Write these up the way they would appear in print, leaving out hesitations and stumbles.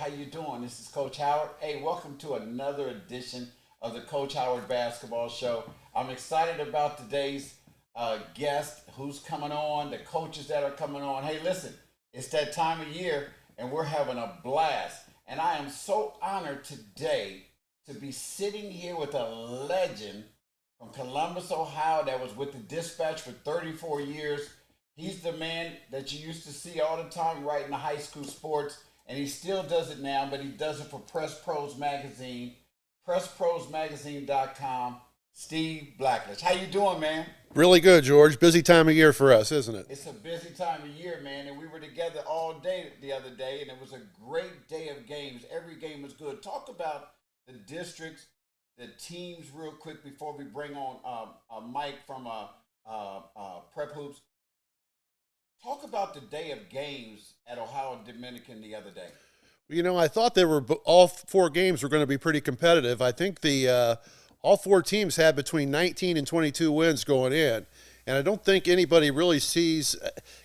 you doing? This is Coach Howard. Hey, welcome to another edition of the Coach Howard Basketball Show. I'm excited about today's guest, who's coming on, the coaches that are coming on. Hey, listen, it's that time of year, and we're having a blast. And I am so honored today to be sitting here with a legend from Columbus, Ohio, that was with the Dispatch for 34 years. He's the man that you used to see all the time writing the high school sports, and he still does it now, but he does it for Press Pros Magazine, PressProsMagazine.com. Steve Blackledge. How you doing, man? Really good, George. Busy time of year for us, isn't it? It's a busy time of year, man, and we were together all day the other day, and it was a great day of games. Every game was good. Talk about the districts, the teams real quick before we bring on Mike from Prep Hoops. Talk about the day of games at Ohio Dominican the other day. You know, I thought they were all four games were going to be pretty competitive. I think the all four teams had between 19 and 22 wins going in, and I don't think anybody really sees,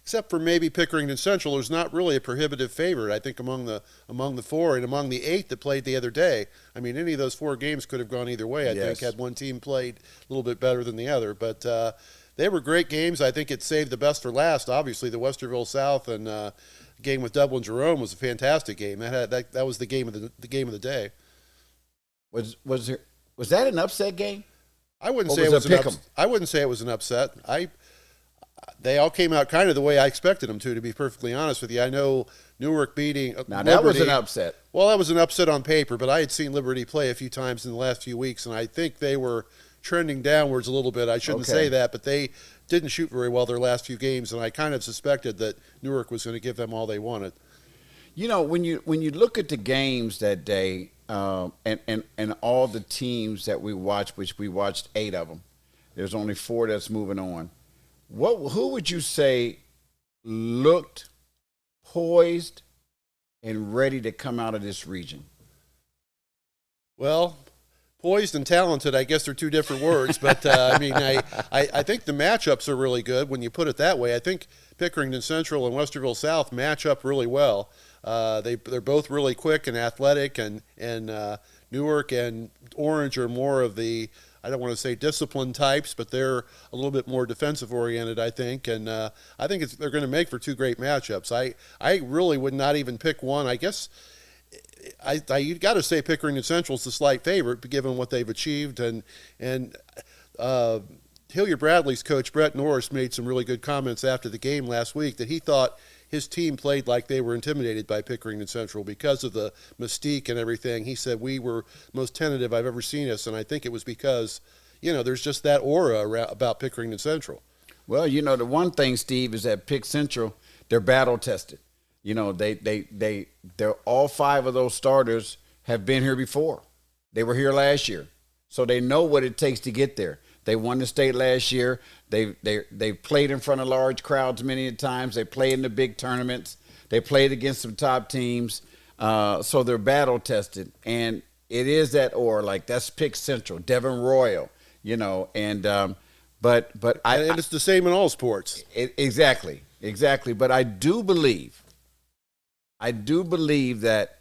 except for maybe Pickering and Central, who's not really a prohibitive favorite. I think among the four and among the 8 that played the other day, I mean, any of those 4 games could have gone either way. I think had one team played a little bit better than the other, but. They were great games. I think it saved the best for last. Obviously, the Westerville South and game with Dublin Jerome was a fantastic game. That was the game of the day. Was that an upset game? I wouldn't say it was an upset. I wouldn't say it was an upset. They all came out kind of the way I expected them to be perfectly honest with you. I know Newark beating now Liberty. That was an upset. Well, that was an upset on paper, but I had seen Liberty play a few times in the last few weeks, and I think they were trending downwards a little bit. I shouldn't say that, but they didn't shoot very well their last few games, and I kind of suspected that Newark was going to give them all they wanted. You know, when you look at the games that day, and all the teams that we watched, which we watched 8 of them, there's only 4 that's moving on. Who would you say looked poised and ready to come out of this region? Well, poised and talented, I guess they're 2 different words, but I mean, I think the matchups are really good when you put it that way. I think Pickering and Central and Westerville South match up really well. They're both really quick and athletic, and Newark and Orange are more of the, I don't want to say disciplined types, but they're a little bit more defensive oriented, I think, and I think they're going to make for 2 great matchups. I really would not even pick one. I guess you got to say Pickering and Central's the slight favorite, given what they've achieved, and Hilliard Bradley's coach Brett Norris made some really good comments after the game last week that he thought his team played like they were intimidated by Pickering and Central because of the mystique and everything. He said we were most tentative I've ever seen us, and I think it was because there's just that aura about Pickering and Central. Well, the one thing, Steve, is that Pick Central, they're battle tested. They're all 5 of those starters have been here before. They were here last year, so they know what it takes to get there. They won the state last year. They played in front of large crowds many times. They played in the big tournaments. They played against some top teams, so they're battle tested. And it is that aura, like that's Pick Central, Devon Royal, but it's the same in all sports. Exactly. But I do believe that,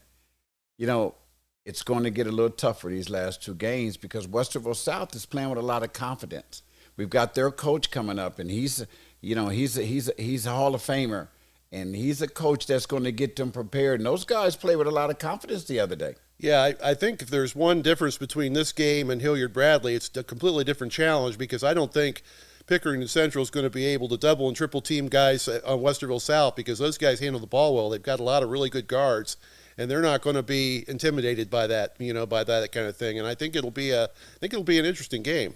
it's going to get a little tougher these last 2 games because Westerville South is playing with a lot of confidence. We've got their coach coming up, and he's a Hall of Famer, and he's a coach that's going to get them prepared. And those guys played with a lot of confidence the other day. Yeah, I think if there's one difference between this game and Hilliard Bradley, it's a completely different challenge because I don't think Pickering and Central is going to be able to double and triple team guys on Westerville South because those guys handle the ball well. They've got a lot of really good guards, and they're not going to be intimidated by that, by that kind of thing. And I think it'll be an interesting game.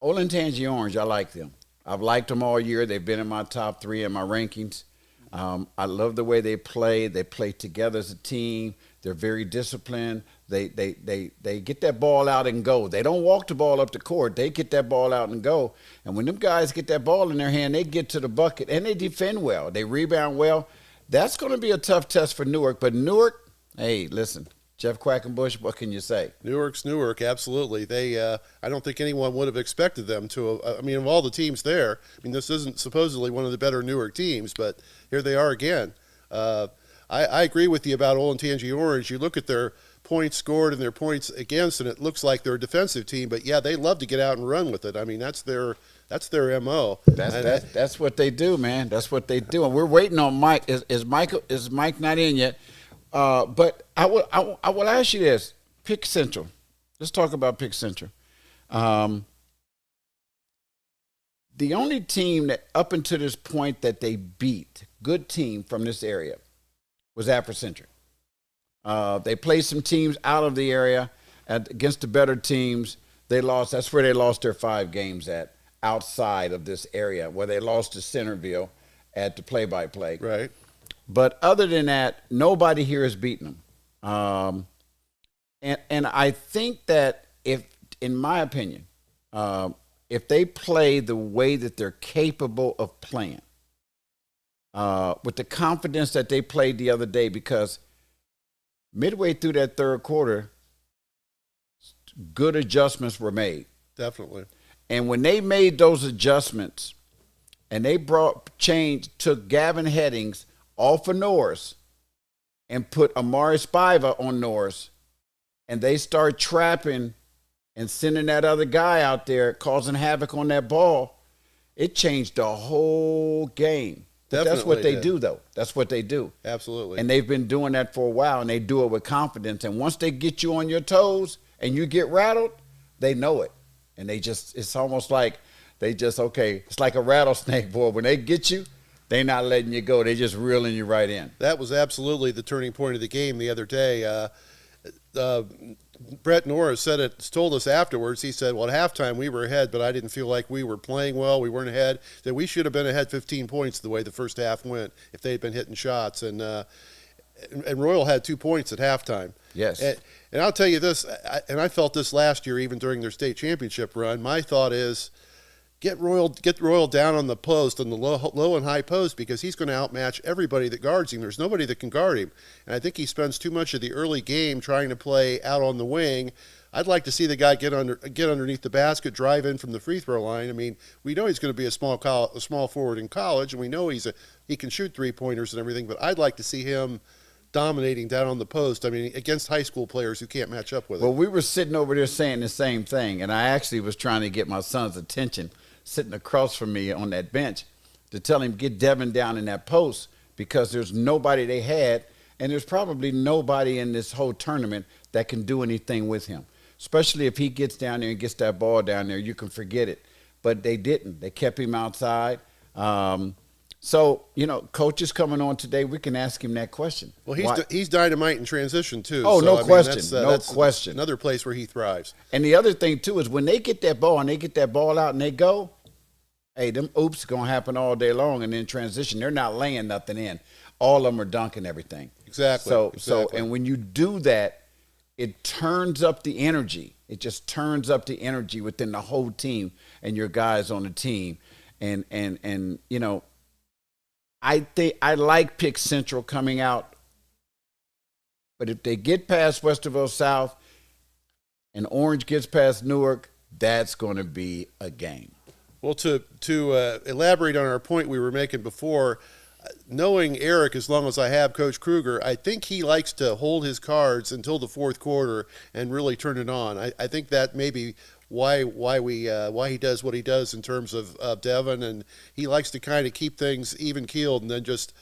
Olentangy Orange, I like them. I've liked them all year. They've been in my top 3 in my rankings. I love the way they play. They play together as a team. They're very disciplined. They get that ball out and go. They don't walk the ball up the court. They get that ball out and go. And when them guys get that ball in their hand, they get to the bucket, and they defend well. They rebound well. That's going to be a tough test for Newark. But Newark, hey, listen, Jeff Quackenbush, what can you say? Newark's Newark, absolutely. They, I don't think anyone would have expected them to. Of all the teams there, this isn't supposedly one of the better Newark teams, but here they are again. I agree with you about Olentangy Orange. You look at their points scored and their points against, and it looks like they're a defensive team. But yeah, they love to get out and run with it. I mean, that's their MO. That's what they do, man. That's what they do. And we're waiting on Mike. Is Mike not in yet? But I will ask you this: Pick Central. Let's talk about Pick Central. The only team that up until this point that they beat, good team from this area, was Afrocentric. They played some teams out of the area against the better teams. They lost. That's where they lost their 5 games at, outside of this area, where they lost to Centerville at the play-by-play. Right. But other than that, nobody here has beaten them. And I think that in my opinion, if they play the way that they're capable of playing, with the confidence that they played the other day, because midway through that third quarter, good adjustments were made. Definitely. And when they made those adjustments and they took Gavin Headings off of Norris and put Amari Spiva on Norris, and they start trapping and sending that other guy out there causing havoc on that ball, it changed the whole game. But that's what they do, though. That's what they do. Absolutely. And they've been doing that for a while, and they do it with confidence. And once they get you on your toes and you get rattled, they know it. And it's almost like it's like a rattlesnake, boy. When they get you, they're not letting you go. They're just reeling you right in. That was absolutely the turning point of the game the other day. Brett Norris told us afterwards. He said, well, at halftime we were ahead, but I didn't feel like we were playing well. We weren't ahead. That we should have been ahead 15 points the way the first half went if they had been hitting shots. And Royal had 2 points at halftime. Yes. And I'll tell you this, I felt this last year, even during their state championship run. My thought is, get Royal down on the post, on the low and high post, because he's going to outmatch everybody that guards him. There's nobody that can guard him. And I think he spends too much of the early game trying to play out on the wing. I'd like to see the guy get underneath the basket, drive in from the free throw line. I mean, we know he's going to be a small forward in college, and we know he can shoot 3-pointers and everything, but I'd like to see him dominating down on the post. I mean, against high school players who can't match up with him. Well, we were sitting over there saying the same thing, and I actually was trying to get my son's attention sitting across from me on that bench to tell him get Devin down in that post, because there's nobody they had, and there's probably nobody in this whole tournament that can do anything with him, especially if he gets down there and gets that ball down there. You can forget it. But they didn't. They kept him outside. So, coach is coming on today. We can ask him that question. Well, he's dynamite in transition, too. Oh, so, no question. That's question. Another place where he thrives. And the other thing, too, is when they get that ball and they get that ball out and they go, hey, them oops going to happen all day long. And in transition, they're not laying nothing in. All of them are dunking everything. Exactly. So, and when you do that, it turns up the energy. It just turns up the energy within the whole team and your guys on the team. And I like Pick Central coming out, but if they get past Westerville South and Orange gets past Newark, that's going to be a game. Well, to elaborate on our point we were making before, knowing Eric as long as I have, Coach Kruger, I think he likes to hold his cards until the fourth quarter and really turn it on. I think that may be why he does what he does in terms of Devin, and he likes to kind of keep things even keeled and then just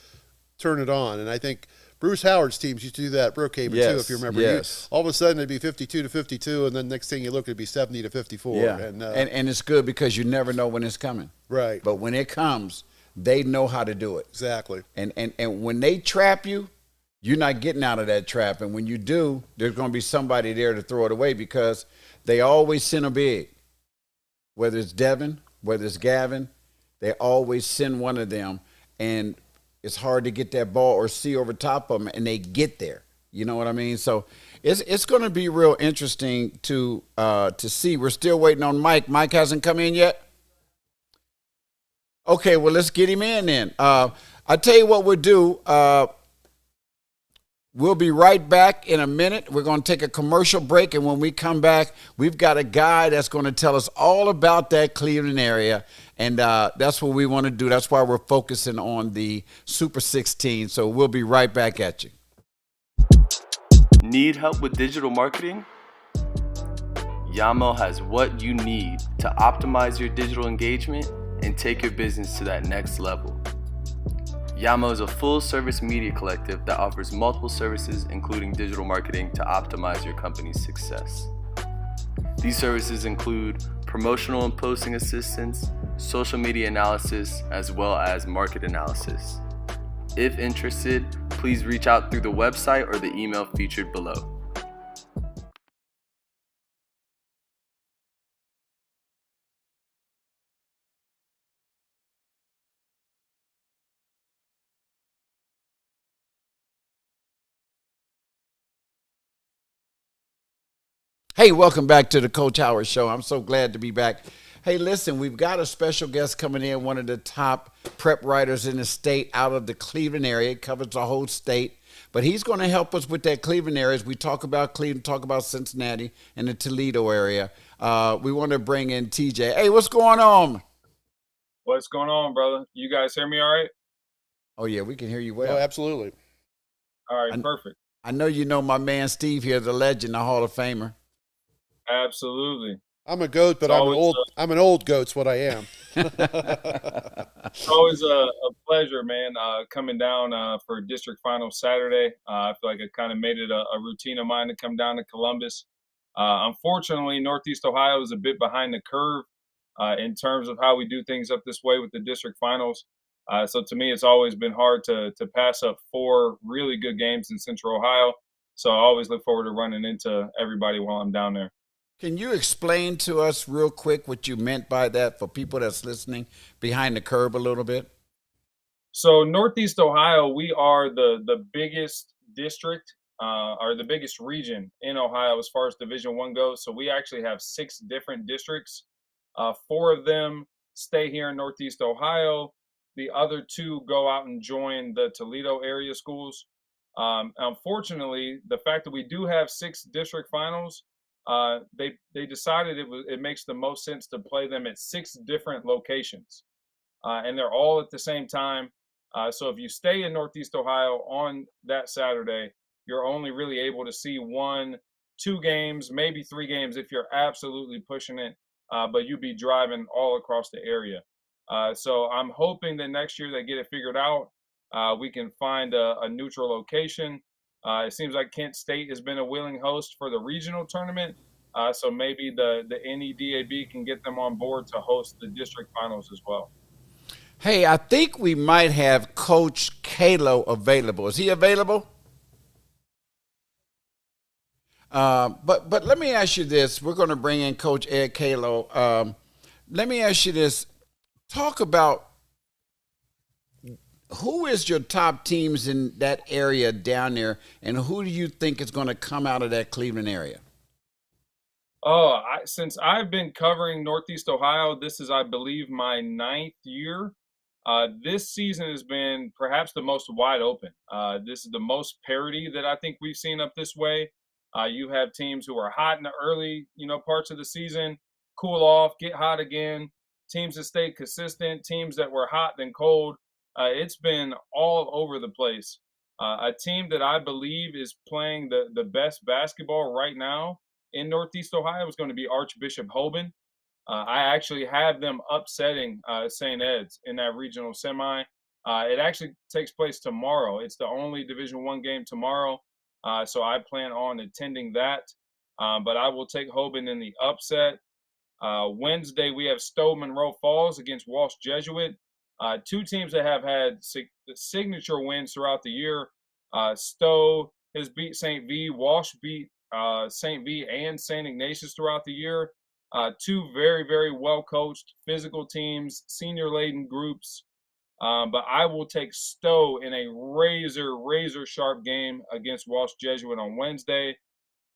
turn it on. And I think Bruce Howard's teams used to do that at Brookhaven too, if you remember. Yes. All of a sudden it'd be 52-52, and then next thing you look, it'd be 70-54. Yeah. And it's good because you never know when it's coming. Right. But when it comes, they know how to do it. Exactly. And when they trap you, you're not getting out of that trap. And when you do, there's going to be somebody there to throw it away, because they always send a big. Whether it's Devin, whether it's Gavin, they always send one of them. And it's hard to get that ball or see over top of them, and they get there. You know what I mean? So it's going to be real interesting to see. We're still waiting on Mike. Mike hasn't come in yet? Okay, well, let's get him in then. I'll tell you what we'll do. We'll be right back in a minute. We're going to take a commercial break, and when we come back, we've got a guy that's going to tell us all about that Cleveland area And that's what we want to do. That's why we're focusing on the Super 16. So we'll be right back at you. Need help with digital marketing? Yamo has what you need to optimize your digital engagement and take your business to that next level. Yamo is a full-service media collective that offers multiple services, including digital marketing, to optimize your company's success. These services include promotional and posting assistance, social media analysis, as well as market analysis. If interested, please reach out through the website or the email featured below. Hey, welcome back to the Coach Howard Show. I'm so glad to be back. Hey, listen, we've got a special guest coming in, one of the top prep writers in the state out of the Cleveland area. It covers the whole state. But he's going to help us with that Cleveland area as we talk about Cleveland, talk about Cincinnati and the Toledo area. We want to bring in TJ. Hey, what's going on? What's going on, brother? You guys hear me all right? Oh, yeah, we can hear you well. Oh, absolutely. All right, perfect. I know you know my man Steve here, the legend, the Hall of Famer. Absolutely. I'm a goat, but I'm an old goat's what I am. It's always a pleasure, man, coming down for district finals Saturday. I feel like I kind of made it a routine of mine to come down to Columbus. Unfortunately, Northeast Ohio is a bit behind the curve in terms of how we do things up this way with the district finals. So to me, it's always been hard to pass up 4 really good games in Central Ohio. So I always look forward to running into everybody while I'm down there. Can you explain to us real quick what you meant by that for people that's listening behind the curve a little bit? So Northeast Ohio, we are the biggest district or the biggest region in Ohio as far as Division I goes. So we actually have 6 different districts. 4 of them stay here in Northeast Ohio. The other 2 go out and join the Toledo area schools. Unfortunately, the fact that we do have 6 district finals, they decided it makes the most sense to play them at 6 different locations, and they're all at the same time. So if you stay in Northeast Ohio on that Saturday, you're only really able to see 1, 2 games, maybe 3 games if you're absolutely pushing it. But you'd be driving all across the area. So I'm hoping that next year they get it figured out. We can find a neutral location. It seems like Kent State has been a willing host for the regional tournament. So maybe the NEDAB can get them on board to host the district finals as well. Hey, I think we might have Coach Kalo available. Is he available? But let me ask you this. We're going to bring in Coach Ed Kalo. Let me ask you this. Talk about who is your top teams in that area down there, and who do you think is going to come out of that Cleveland area? Oh, since I've been covering Northeast Ohio, this is, I believe, my 9th year. This season has been perhaps the most wide open. This is the most parity that I think we've seen up this way. You have teams who are hot in the early, parts of the season, cool off, get hot again. Teams that stay consistent, teams that were hot then cold. It's been all over the place. A team that I believe is playing the best basketball right now in Northeast Ohio is going to be Archbishop Hoban. I actually have them upsetting St. Ed's in that regional semi. It actually takes place tomorrow. It's the only Division I game tomorrow. So I plan on attending that. But I will take Hoban in the upset. Wednesday, we have Stowe Monroe Falls against Walsh Jesuit. 2 teams that have had signature wins throughout the year. Stowe has beat St. V. Walsh beat St. V. and St. Ignatius throughout the year. 2 very, very well-coached physical teams, senior-laden groups. But I will take Stowe in a razor-sharp game against Walsh Jesuit on Wednesday.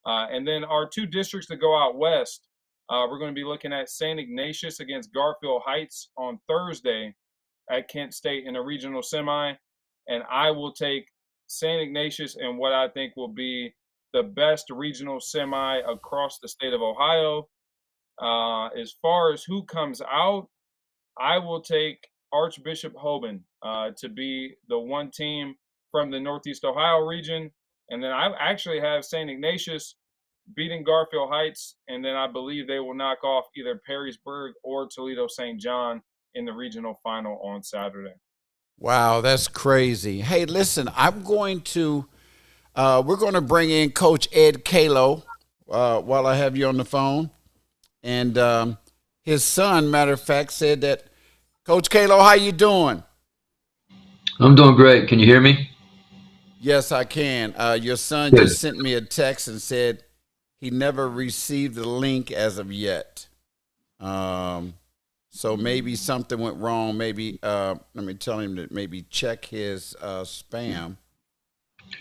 And then our 2 districts that go out west, we're going to be looking at St. Ignatius against Garfield Heights on Thursday at Kent State in a regional semi. And I will take St. Ignatius in what I think will be the best regional semi across the state of Ohio. As far as who comes out, I will take Archbishop Hoban to be the one team from the Northeast Ohio region. And then I actually have St. Ignatius beating Garfield Heights. And then I believe they will knock off either Perrysburg or Toledo St. John in the regional final on Saturday. Wow, that's crazy. Hey, listen, we're going to bring in Coach Ed Kalo while I have you on the phone. And his son, matter of fact, said that, Coach Kalo, how you doing? I'm doing great. Can you hear me? Yes, I can. Your son Good. just sent me a text and said he never received the link as of yet. So maybe something went wrong. Maybe let me tell him to maybe check his spam.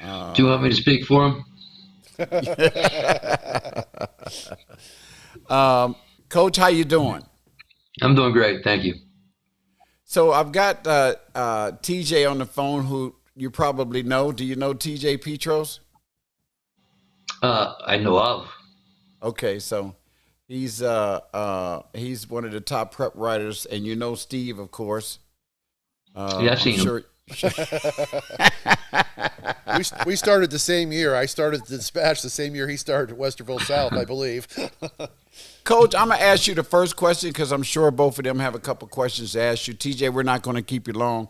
Do you want me to speak for him? Coach, how you doing? I'm doing great. Thank you. So I've got TJ on the phone, who you probably know. Do you know TJ Petros? I know of. Okay, so he's one of the top prep writers, and you know Steve, of course. Yeah, I've seen him. We started the same year. I started the Dispatch the same year he started at Westerville South, I believe. Coach, I'm going to ask you the first question because I'm sure both of them have a couple questions to ask you. TJ, we're not going to keep you long.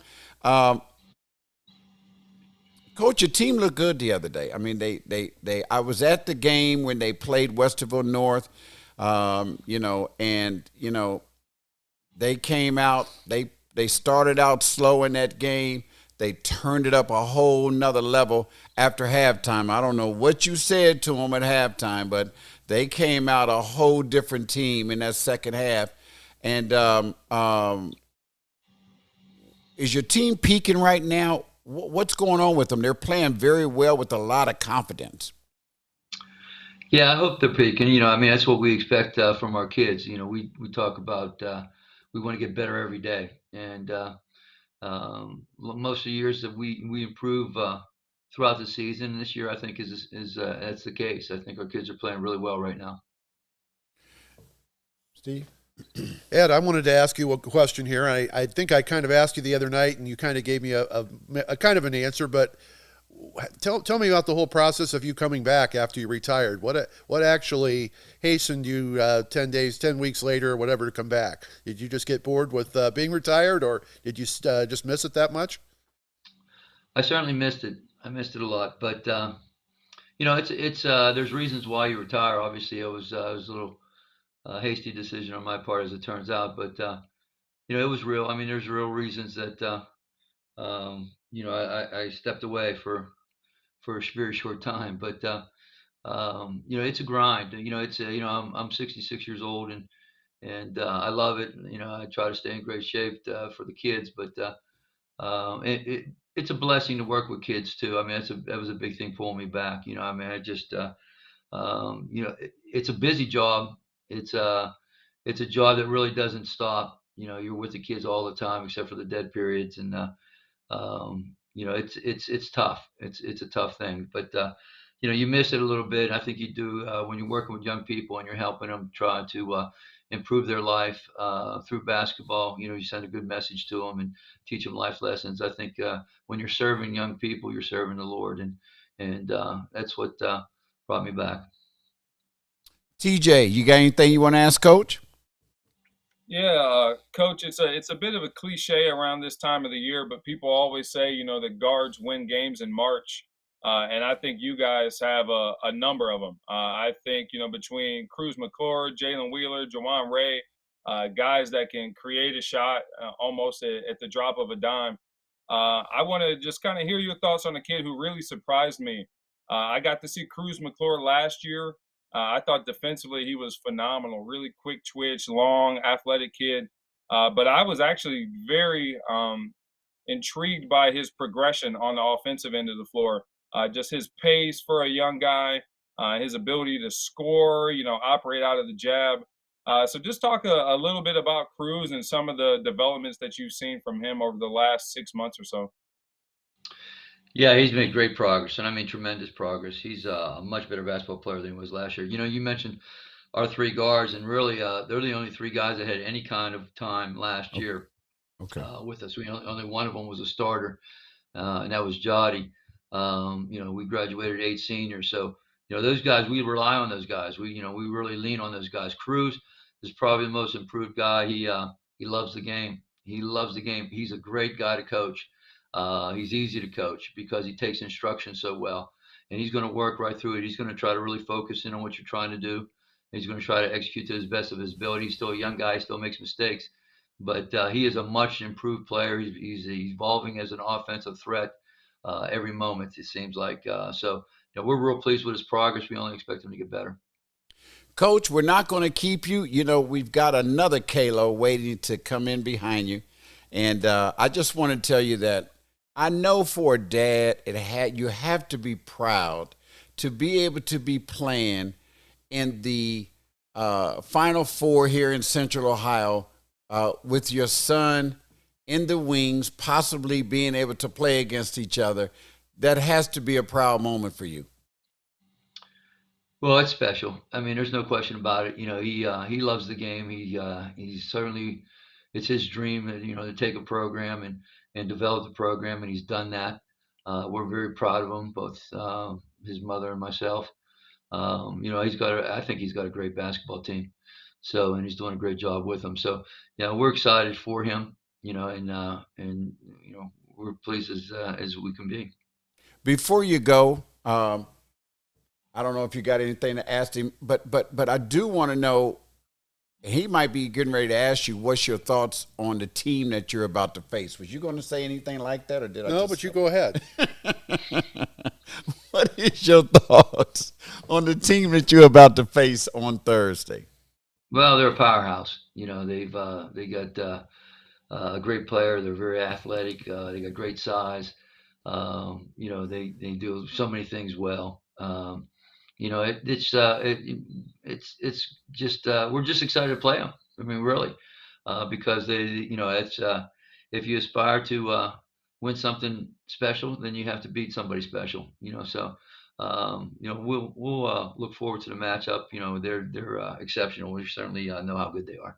Coach, your team looked good the other day. I mean, I was at the game when they played Westerville North, they came out, they started out slow in that game. They turned it up a whole nother level after halftime. I don't know what you said to them at halftime, but they came out a whole different team in that second half. And is your team peaking right now? What's going on with them? They're playing very well with a lot of confidence. Yeah, I hope they're peaking. That's what we expect from our kids. We talk about we want to get better every day. And most of the years that we improve throughout the season. This year, I think is that's the case. I think our kids are playing really well right now. Steve? Ed, I wanted to ask you a question here. I think I kind of asked you the other night, and you kind of gave me a kind of an answer. But tell me about the whole process of you coming back after you retired. What actually hastened you 10 weeks later, or whatever, to come back? Did you just get bored with being retired, or did you just miss it that much? I certainly missed it. I missed it a lot. But it's there's reasons why you retire. Obviously, it was a little hasty decision on my part, as it turns out, but it was real. I mean, there's real reasons that I stepped away for a very short time, but it's a grind. I'm 66 years old, and I love it. I try to stay in great shape for the kids, but it's a blessing to work with kids too. I mean, that was a big thing pulling me back. I just it's a busy job. It's a job that really doesn't stop. You're with the kids all the time, except for the dead periods, and it's tough. It's a tough thing, but you miss it a little bit. I think you do when you're working with young people and you're helping them try to improve their life through basketball. You send a good message to them and teach them life lessons. I think when you're serving young people, you're serving the Lord, and that's what brought me back. TJ, you got anything you want to ask Coach? Yeah, Coach, it's a bit of a cliche around this time of the year, but people always say, that guards win games in March. And I think you guys have a number of them. I think, between Cruz McClure, Jalen Wheeler, Jawan Ray, guys that can create a shot almost at the drop of a dime. I want to just kind of hear your thoughts on a kid who really surprised me. I got to see Cruz McClure last year. I thought defensively he was phenomenal, really quick twitch, long, athletic kid. But I was actually very intrigued by his progression on the offensive end of the floor. Just his pace for a young guy, his ability to score, operate out of the jab. So just talk a little bit about Cruz and some of the developments that you've seen from him over the last 6 months or so. Yeah, he's made great progress, and I mean tremendous progress. He's a much better basketball player than he was last year. You mentioned our three guards, and really they're the only three guys that had any kind of time last year with us. Only one of them was a starter, and that was Jody. We graduated 8 seniors, so those guys, we rely on those guys. We really lean on those guys. Cruz is probably the most improved guy. He loves the game. He loves the game. He's a great guy to coach. He's easy to coach because he takes instruction so well, and he's going to work right through it. He's going to try to really focus in on what you're trying to do. He's going to try to execute to the best of his ability. He's still a young guy. He still makes mistakes, but he is a much improved player. He's evolving as an offensive threat every moment, it seems like. So we're real pleased with his progress. We only expect him to get better. Coach, we're not going to keep you. We've got another Kalo waiting to come in behind you. And I just want to tell you that I know for a dad, you have to be proud to be able to be playing in the Final Four here in Central Ohio with your son in the wings, possibly being able to play against each other. That has to be a proud moment for you. Well, it's special. I mean, there's no question about it. He loves the game. He's certainly, it's his dream, to take a program and develop the program, and he's done that. We're very proud of him, both his mother and myself. I think he's got a great basketball team. So, and he's doing a great job with them. So, we're excited for him, and we're pleased as we can be. Before you go, I don't know if you got anything to ask him, but I do want to know, he might be getting ready to ask you, what's your thoughts on the team that you're about to face? Was you going to say anything like that, or did I? No, but you go ahead. What is your thoughts on the team that you're about to face on Thursday? Well, they're a powerhouse. They got a great player. They're very athletic. They got great size. They do so many things well. It's just we're just excited to play them. I mean, really, because it's if you aspire to win something special, then you have to beat somebody special. So we'll look forward to the matchup. They're exceptional. We certainly know how good they are.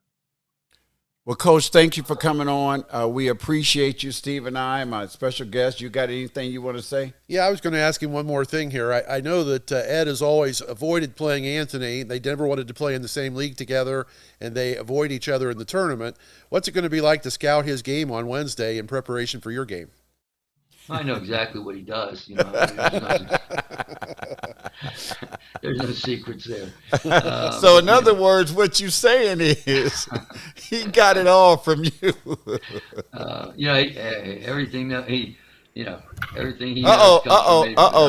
Well, Coach, thank you for coming on. We appreciate you, Steve and I, my special guest. You got anything you want to say? Yeah, I was going to ask him one more thing here. I know that Ed has always avoided playing Anthony. They never wanted to play in the same league together, and they avoid each other in the tournament. What's it going to be like to scout his game on Wednesday in preparation for your game? I know exactly what he does. There's no secrets there. So in other words, what you're saying is he got it all from you. Everything that everything he knows.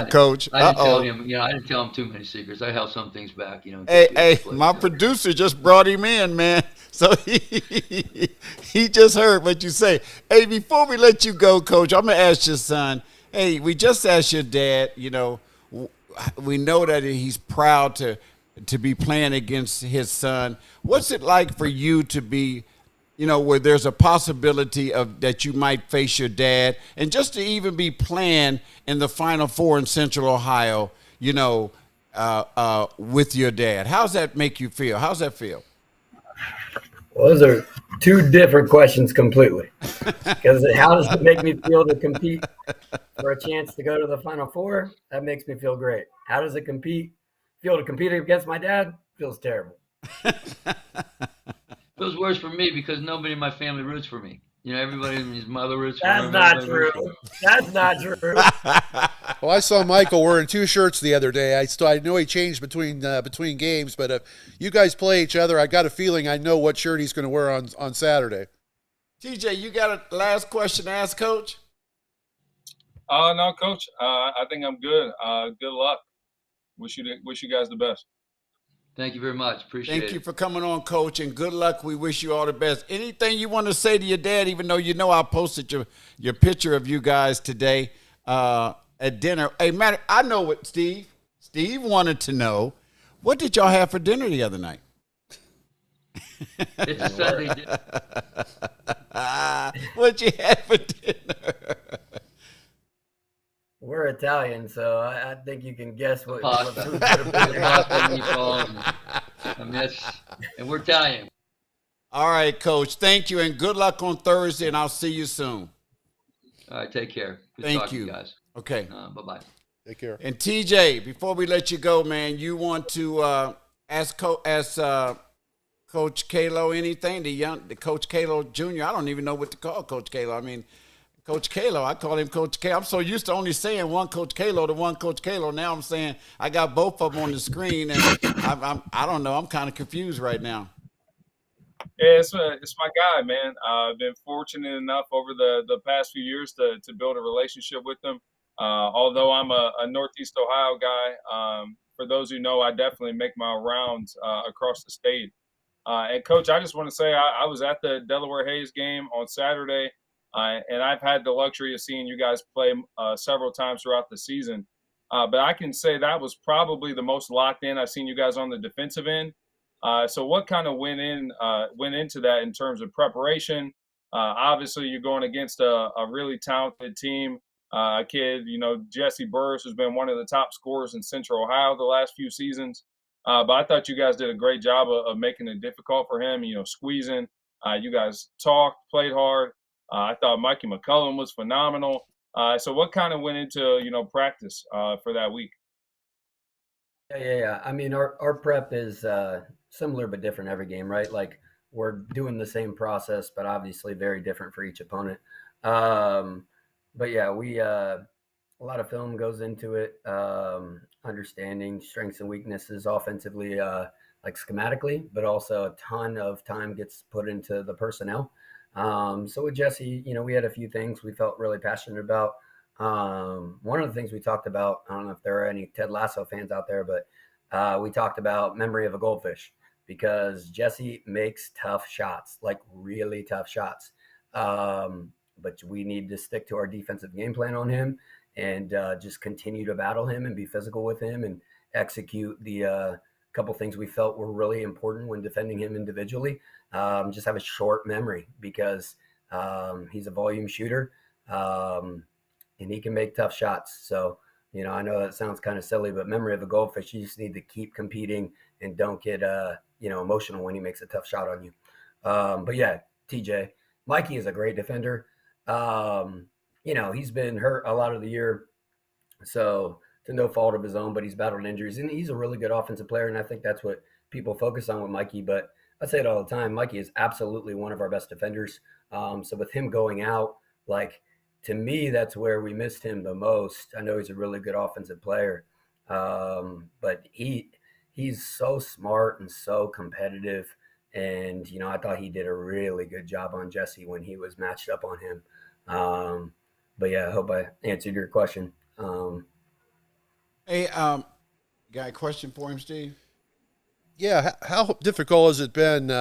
Coach. I didn't tell him too many secrets. I held some things back. Hey, my producer just brought him in, man. So he just heard what you say. Hey, before we let you go, Coach, I'm going to ask your son. Hey, we just asked your dad, we know that he's proud to be playing against his son. What's it like for you to be, where there's a possibility of that you might face your dad, and just to even be playing in the Final Four in Central Ohio, with your dad? How's that make you feel? How's that feel? Well, those are two different questions completely. Because how does it make me feel to compete for a chance to go to the Final Four? That makes me feel great. How does it feel to compete against my dad? Feels terrible. Feels worse for me because nobody in my family roots for me. Everybody in his mother roots for me. That's not true. That's not true. Well, I saw Michael wearing 2 shirts the other day. I know he changed between games, but if you guys play each other, I got a feeling I know what shirt he's going to wear on Saturday. TJ, you got a last question to ask Coach? No, Coach. I think I'm good. Good luck. Wish you guys the best. Thank you very much. Appreciate it. Thank you for coming on, Coach, and good luck. We wish you all the best. Anything you want to say to your dad, even though I posted your picture of you guys today at dinner. Hey, Matt, I know what Steve wanted to know. What did y'all have for dinner the other night? It's a Sunday dinner. What'd you have for dinner? We're Italian, so I think you can guess what Pasta. food could have been there. Pasta and meatballs. I mean, and we're Italian. All right, Coach. Thank you, and good luck on Thursday, and I'll see you soon. All right, take care. Good Thank talking you. to you guys. Okay. Bye-bye. Take care. And TJ, before we let you go, man, you want to ask Coach Kalo anything? The Coach Kalo Jr. I don't even know what to call Coach Kalo. I mean, Coach Kalo, I call him Coach K. I'm so used to only saying one Coach Kalo to one Coach Kalo. Now I'm saying I got both of them on the screen, and I don't know. I'm kind of confused right now. Yeah, it's my guy, man. I've been fortunate enough over the past few years to build a relationship with him. Although I'm a Northeast Ohio guy, for those who know, I definitely make my rounds across the state. And Coach, I just want to say I was at the Delaware Hayes game on Saturday, and I've had the luxury of seeing you guys play several times throughout the season. But I can say that was probably the most locked in I've seen you guys on the defensive end. So what kind of went into that in terms of preparation? Obviously, you're going against a really talented team. A kid, Jesse Burris has been one of the top scorers in Central Ohio the last few seasons. But I thought you guys did a great job of making it difficult for him, squeezing. You guys talked, played hard. I thought Mikey McCullum was phenomenal. So what kind of went into, practice for that week? Yeah. I mean, our prep is similar but different every game, right? Like we're doing the same process, but obviously very different for each opponent. But yeah, we a lot of film goes into it, understanding strengths and weaknesses offensively, like schematically, but also a ton of time gets put into the personnel. So with Jesse, we had a few things we felt really passionate about. One of the things we talked about, I don't know if there are any Ted Lasso fans out there, but we talked about memory of a goldfish because Jesse makes tough shots, like really tough shots. But we need to stick to our defensive game plan on him and just continue to battle him and be physical with him and execute the couple things we felt were really important when defending him individually. Just have a short memory because he's a volume shooter and he can make tough shots. So, I know that sounds kind of silly, but memory of a goldfish, you just need to keep competing and don't get, emotional when he makes a tough shot on you. But yeah, TJ, Mikey is a great defender. He's been hurt a lot of the year, so to no fault of his own, but he's battled injuries and he's a really good offensive player. And I think that's what people focus on with Mikey, but I say it all the time. Mikey is absolutely one of our best defenders. So with him going out, to me, that's where we missed him the most. I know he's a really good offensive player, but he's so smart and so competitive. And, I thought he did a really good job on Jesse when he was matched up on him. But yeah, I hope I answered your question. Hey, got a question for him, Steve? Yeah, how difficult has it been,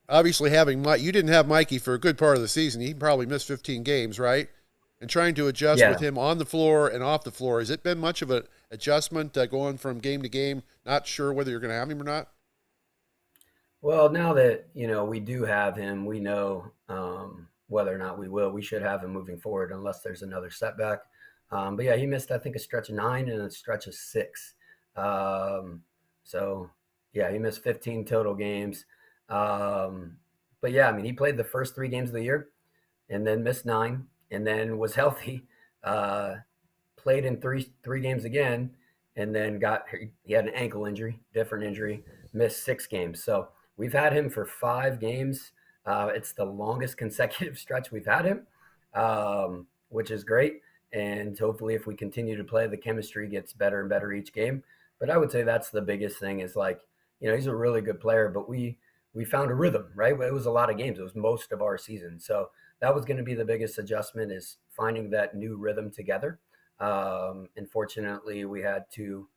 obviously having Mike? You didn't have Mikey for a good part of the season. He probably missed 15 games, right? And trying to adjust with him on the floor and off the floor. Has it been much of an adjustment going from game to game, not sure whether you're going to have him or not? Well, now that, we do have him, we know whether or not we will. We should have him moving forward unless there's another setback. But yeah, he missed, I think, a stretch of 9 and a stretch of 6. So yeah, he missed 15 total games. But yeah, I mean, he played the first 3 games of the year and then missed 9 and then was healthy, played in three games again, and then he had an ankle injury, different injury, missed 6 games. So we've had him for 5 games. It's the longest consecutive stretch we've had him, which is great. And hopefully if we continue to play, the chemistry gets better and better each game. But I would say that's the biggest thing is he's a really good player, but we found a rhythm, right? It was a lot of games. It was most of our season. So that was going to be the biggest adjustment is finding that new rhythm together. And fortunately we had 2,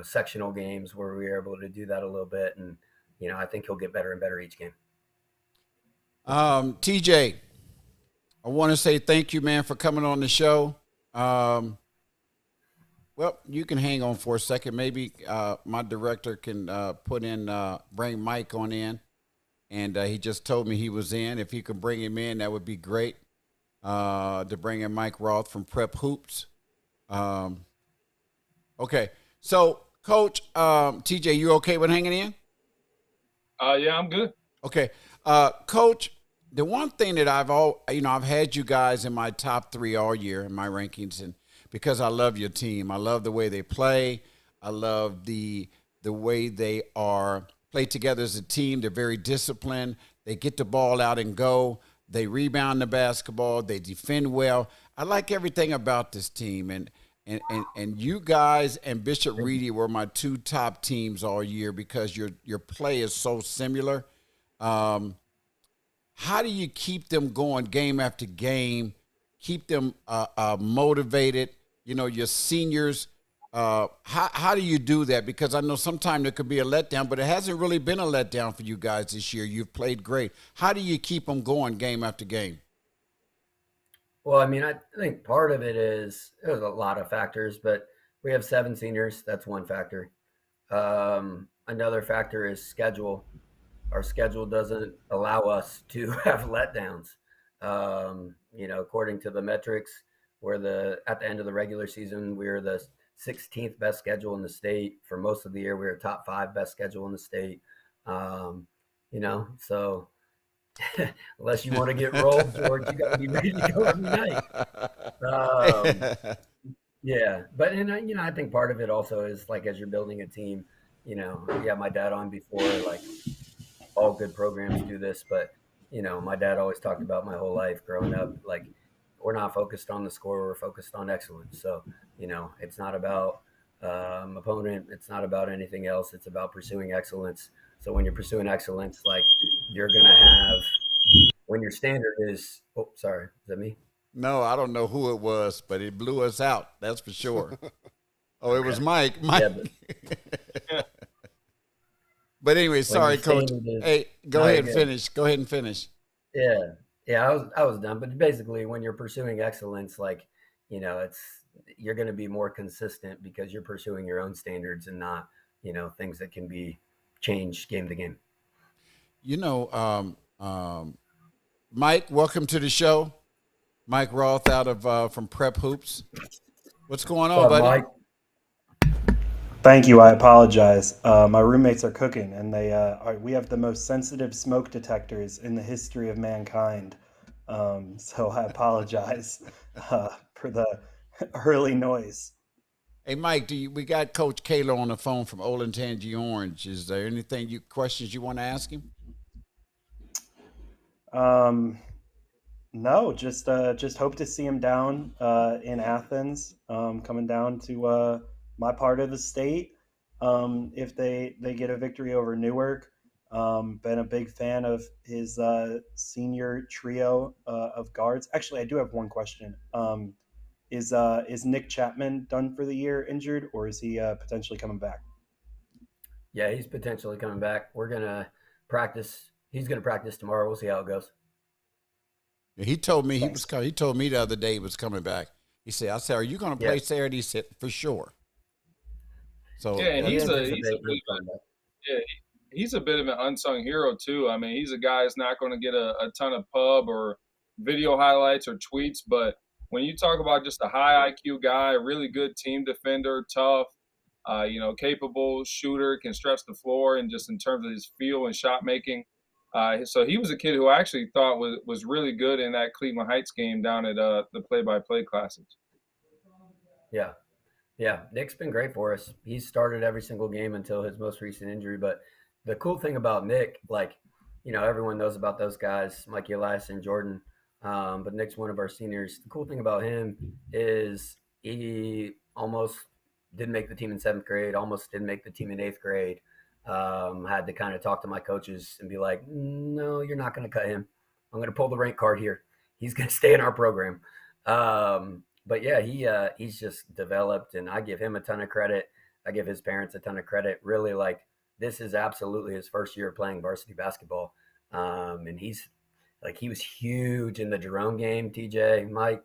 sectional games where we were able to do that a little bit. And, I think he'll get better and better each game. TJ, I want to say thank you, man, for coming on the show. Well, you can hang on for a second. Maybe my director can bring Mike on in. And he just told me he was in. If he could bring him in, that would be great to bring in Mike Roth from Prep Hoops. Okay. So, Coach, TJ, you okay with hanging in? Yeah, I'm good. Okay, Coach. The one thing that I've had you guys in my top 3 all year in my rankings, and because I love your team, I love the way they play. I love the way they are play together as a team. They're very disciplined. They get the ball out and go. They rebound the basketball. They defend well. I like everything about this team, and you guys and Bishop Reedy were my 2 top teams all year because your play is so similar. How do you keep them going game after game? Keep them motivated. You know, your seniors. How do you do that? Because I know sometimes there could be a letdown, but it hasn't really been a letdown for you guys this year. You've played great. How do you keep them going game after game? Well, I mean, I think part of it is there's a lot of factors, but we have 7 seniors. That's one factor. Another factor is schedule. Our schedule doesn't allow us to have letdowns. According to the metrics, at the end of the regular season, we're the 16th best schedule in the state. For most of the year, we were top 5 best schedule in the state. So unless you want to get rolled, George, you got to be ready to go every night. Yeah, but I think part of it also is like as you're building a team, you have my dad on before, like all good programs do this, but my dad always talked about my whole life growing up, like we're not focused on the score, we're focused on excellence. So, it's not about opponent, it's not about anything else, it's about pursuing excellence. So when you're pursuing excellence, like you're going to have, when your standard is, oh, sorry, is that me? No, I don't know who it was, but it blew us out. That's for sure. Oh, it was Mike. Mike. Yeah, But anyway, sorry, Coach. Hey, go ahead and good. finish. Go ahead and finish. Yeah. I was done. But basically, when you're pursuing excellence, like, you're going to be more consistent because you're pursuing your own standards and not, things that can be changed game to game. Mike, welcome to the show. Mike Roth out of from Prep Hoops. What's going on, buddy? Mike? Thank you. I apologize. My roommates are cooking, and we have the most sensitive smoke detectors in the history of mankind. So I apologize for the early noise. Hey, Mike, we got Coach Kaler on the phone from Olentangy Orange. Is there anything questions you want to ask him? No, just hope to see him down in Athens, coming down to my part of the state. If they get a victory over Newark. Been a big fan of his senior trio of guards. Actually, I do have one question. Is Nick Chapman done for the year, injured, or is he potentially coming back? Yeah, he's potentially coming back. We're going to practice. He's going to practice tomorrow. We'll see how it goes. He told me he told me the other day he was coming back. I said, are you going to play Saturday? He said, for sure. So yeah, and he's a bit of an unsung hero too. I mean, he's a guy that's not going to get a ton of pub or video highlights or tweets, but when you talk about just a high IQ guy, a really good team defender, tough, capable shooter, can stretch the floor, and just in terms of his feel and shot making. So he was a kid who I actually thought was really good in that Cleveland Heights game down at the play-by-play classes. Yeah, Nick's been great for us. He's started every single game until his most recent injury. But the cool thing about Nick, everyone knows about those guys, Mike Elias and Jordan. But Nick's one of our seniors. The cool thing about him is he almost didn't make the team in 7th grade, almost didn't make the team in 8th grade. Had to kind of talk to my coaches and be like, no, you're not going to cut him. I'm going to pull the rank card here. He's going to stay in our program. But yeah, he's just developed, and I give him a ton of credit. I give his parents a ton of credit. Really, this is absolutely his first year playing varsity basketball. And he was huge in the Jerome game, TJ, Mike.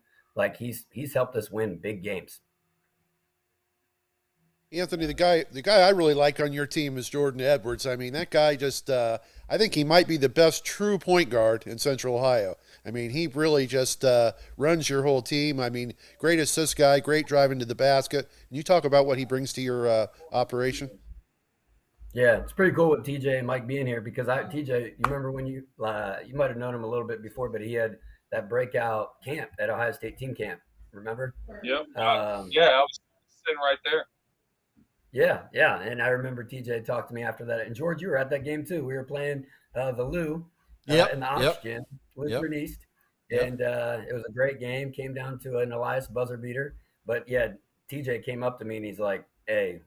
He's helped us win big games. Anthony, the guy I really like on your team is Jordan Edwards. I mean, that guy just I think he might be the best true point guard in Central Ohio. I mean, he really just runs your whole team. I mean, great assist guy, great driving to the basket. And you talk about what he brings to your operation. Yeah, it's pretty cool with TJ and Mike being here because TJ, you remember when you might have known him a little bit before, but he had that breakout camp at Ohio State team camp. Remember? Yep. Um, Yeah, I was sitting right there. yeah, and I remember TJ talked to me after that. And George, you were at that game too. We were playing the Lou in the Oxygen, Lutheran East, and it was a great game. Came down to an Elias buzzer beater, but yeah, TJ came up to me and he's like, "Hey,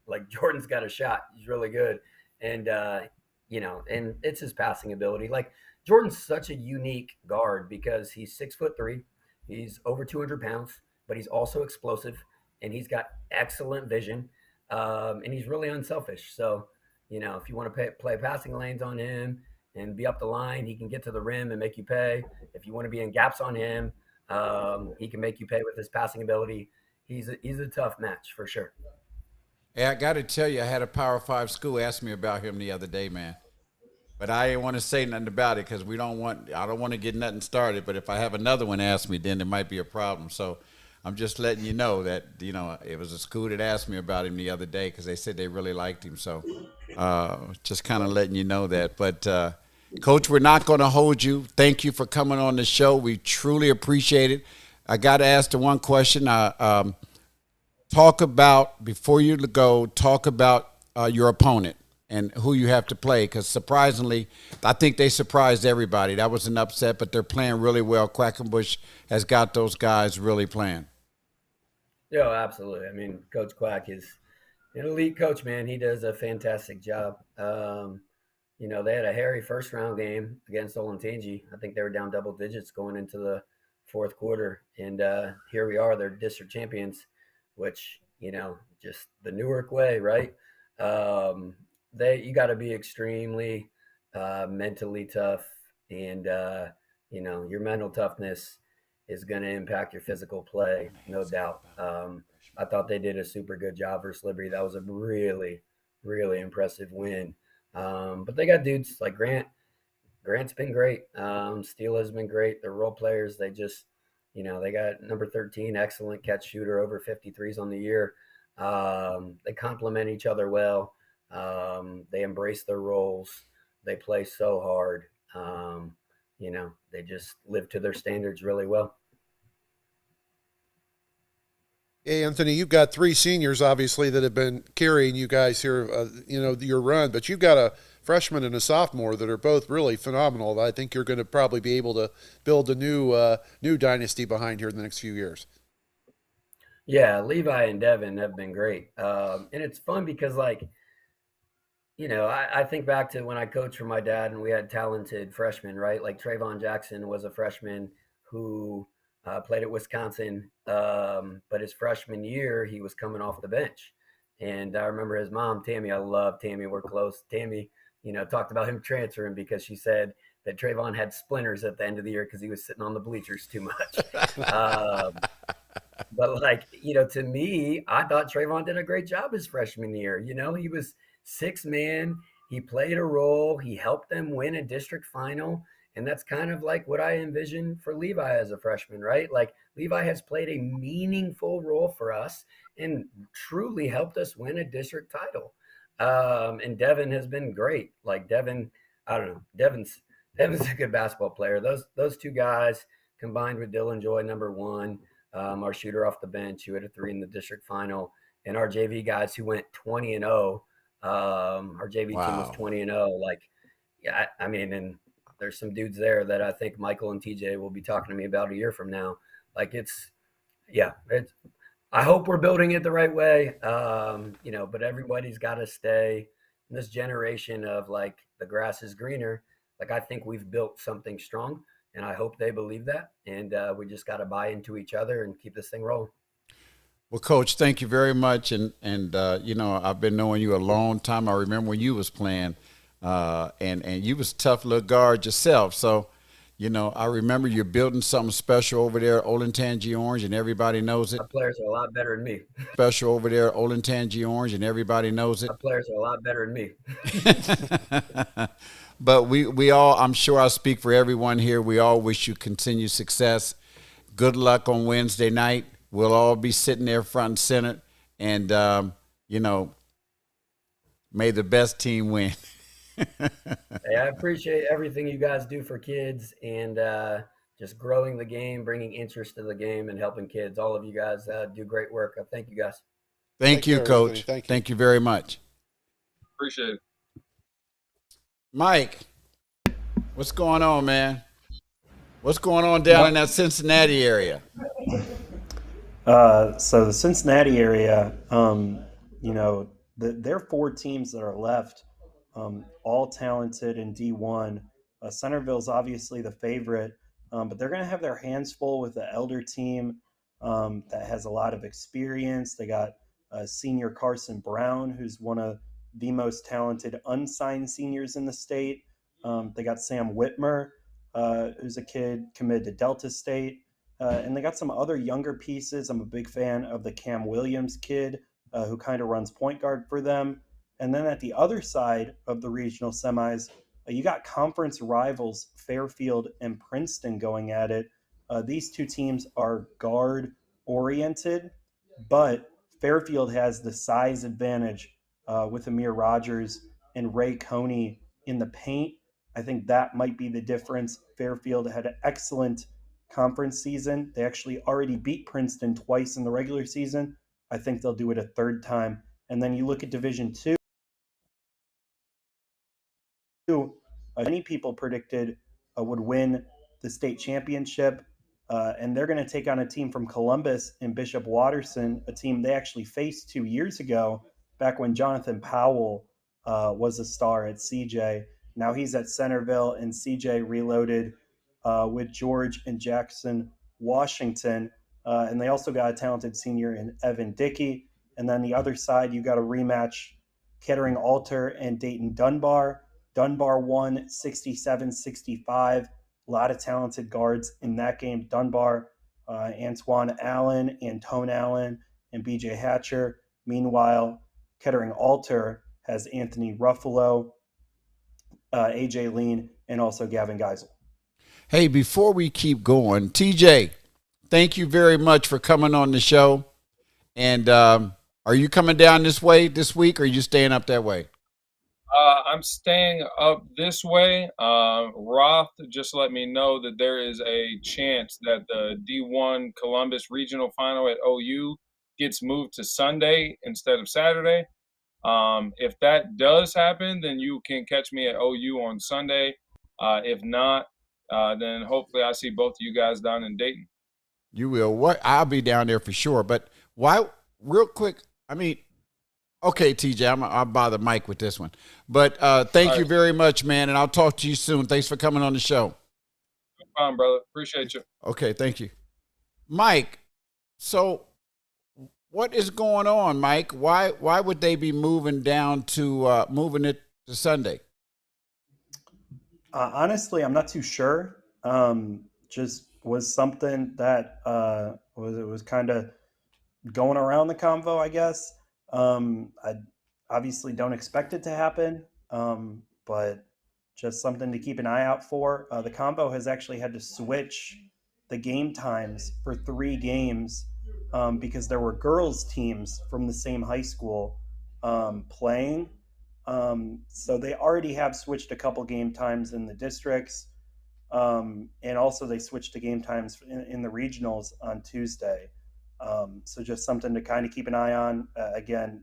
like Jordan's got a shot. He's really good." And and it's his passing ability. Like Jordan's such a unique guard because he's 6'3", he's over 200 pounds, but he's also explosive and he's got excellent vision, and he's really unselfish. So if you want to play passing lanes on him and be up the line, he can get to the rim and make you pay. If you want to be in gaps on him, he can make you pay with his passing ability. He's a tough match for sure. Hey, I got to tell you, I had a Power 5 school ask me about him the other day, man. But I didn't want to say nothing about it because I don't want to get nothing started. But if I have another one ask me, then there might be a problem. So I'm just letting you know that, it was a school that asked me about him the other day because they said they really liked him. So just kind of letting you know that. But, Coach, we're not going to hold you. Thank you for coming on the show. We truly appreciate it. I got to ask the one question. Before you go, talk about your opponent and who you have to play, because surprisingly, I think they surprised everybody. That was an upset, but they're playing really well. Quackenbush has got those guys really playing. Yeah, absolutely. I mean, Coach Quack is an elite coach, man. He does a fantastic job. They had a hairy first-round game against Olentangy. I think they were down double digits going into the fourth quarter, and here we are. They're district champions, which, just the Newark way, right? You got to be extremely mentally tough, and your mental toughness is going to impact your physical play, no doubt. I thought they did a super good job versus Liberty. That was a really, really impressive win. But they got dudes like Grant. Grant's been great. Steele has been great. The role players, they just, they got number 13, excellent catch shooter, over 53s on the year. They complement each other well. They embrace their roles. They play so hard. They just live to their standards really well. Hey, Anthony, you've got three seniors, obviously, that have been carrying you guys here, your run. But you've got a freshman and a sophomore that are both really phenomenal. I think you're going to probably be able to build a new dynasty behind here in the next few years. Yeah, Levi and Devin have been great. And it's fun because, I think back to when I coached for my dad and we had talented freshmen, right? Like Trayvon Jackson was a freshman who played at Wisconsin, but his freshman year, he was coming off the bench. And I remember his mom, Tammy, I love Tammy, we're close. Tammy, talked about him transferring because she said that Trayvon had splinters at the end of the year because he was sitting on the bleachers too much. But to me, I thought Trayvon did a great job his freshman year. He was sixth man. He played a role. He helped them win a district final. And that's kind of like what I envisioned for Levi as a freshman, right? Like Levi has played a meaningful role for us and truly helped us win a district title. And Devin has been great. Like Devin, I don't know, Devin's a good basketball player. Those two guys combined with Dylan Joy, number one, our shooter off the bench who had a 3 in the district final, and our JV guys who went 20-0. Our JV team was 20-0. And there's some dudes there that I think Michael and TJ will be talking to me about a year from now. I hope we're building it the right way. But everybody's got to stay in this generation of the grass is greener. I think we've built something strong, and I hope they believe that. And we just got to buy into each other and keep this thing rolling. Well, Coach, thank you very much. And I've been knowing you a long time. I remember when you was playing, and you was a tough little guard yourself. So, I remember you're building something special over there at Olentangy Orange, and everybody knows it. Our players are a lot better than me. Special over there at Olentangy Orange, and everybody knows it. Our players are a lot better than me. But we all, I'm sure I speak for everyone here, we all wish you continued success. Good luck on Wednesday night. We'll all be sitting there front and center. And, May the best team win. Hey, I appreciate everything you guys do for kids and just growing the game, bringing interest to the game, and helping kids. All of you guys do great work. Thank you guys. Thank Take you, care, Coach. Anthony. Thank you. Very much. Appreciate it. Mike, what's going on, man? What's going on down in that Cincinnati area? So the Cincinnati area, there are 4 teams that are left, all talented in D1. Centerville's obviously the favorite, but they're going to have their hands full with the Elder team that has a lot of experience. They got senior Carson Brown, who's one of the most talented unsigned seniors in the state. They got Sam Whitmer, who's a kid committed to Delta State. And they got some other younger pieces. I'm a big fan of the Cam Williams kid who kind of runs point guard for them. And then at the other side of the regional semis, you got conference rivals Fairfield and Princeton going at it. These 2 teams are guard oriented, but Fairfield has the size advantage with Amir Rogers and Ray Coney in the paint. I think that might be the difference. Fairfield had an excellent conference season. They actually already beat Princeton twice in the regular season. I think they'll do it a 3rd time. And then you look at Division II. Many people predicted would win the state championship, and they're going to take on a team from Columbus and Bishop Watterson, a team they actually faced 2 years ago, back when Jonathan Powell was a star at CJ. Now he's at Centerville, and CJ reloaded with George and Jackson Washington. And they also got a talented senior in Evan Dickey. And then the other side, you got a rematch, Kettering Alter and Dayton Dunbar. Dunbar won 67-65. A lot of talented guards in that game. Dunbar, Antoine Allen, Antone Allen, and BJ Hatcher. Meanwhile, Kettering Alter has Anthony Ruffalo, AJ Lean, and also Gavin Geisel. Hey, before we keep going, TJ, thank you very much for coming on the show. And are you coming down this way this week, or are you staying up that way? I'm staying up this way. Roth just let me know that there is a chance that the D1 Columbus regional final at OU gets moved to Sunday instead of Saturday. If that does happen, then you can catch me at OU on Sunday. If not, then hopefully I see both of you guys down in Dayton. You will. What? I'll be down there for sure. But why? Real quick. I mean, okay, TJ, I'll bother Mike with this one. But thank you very much, man, and I'll talk to you soon. Thanks for coming on the show. No problem, brother. Appreciate you. Okay, thank you. Mike, so what is going on, Mike? Why would they be moving down to moving it to Sunday? Honestly, I'm not too sure. Just was something that was kind of going around the convo, I guess. I obviously don't expect it to happen, but just something to keep an eye out for. The combo has actually had to switch the game times for 3 games because there were girls teams from the same high school playing. So they already have switched a couple game times in the districts. And also they switched to game times in the regionals on Tuesday. So just something to kind of keep an eye on. Again,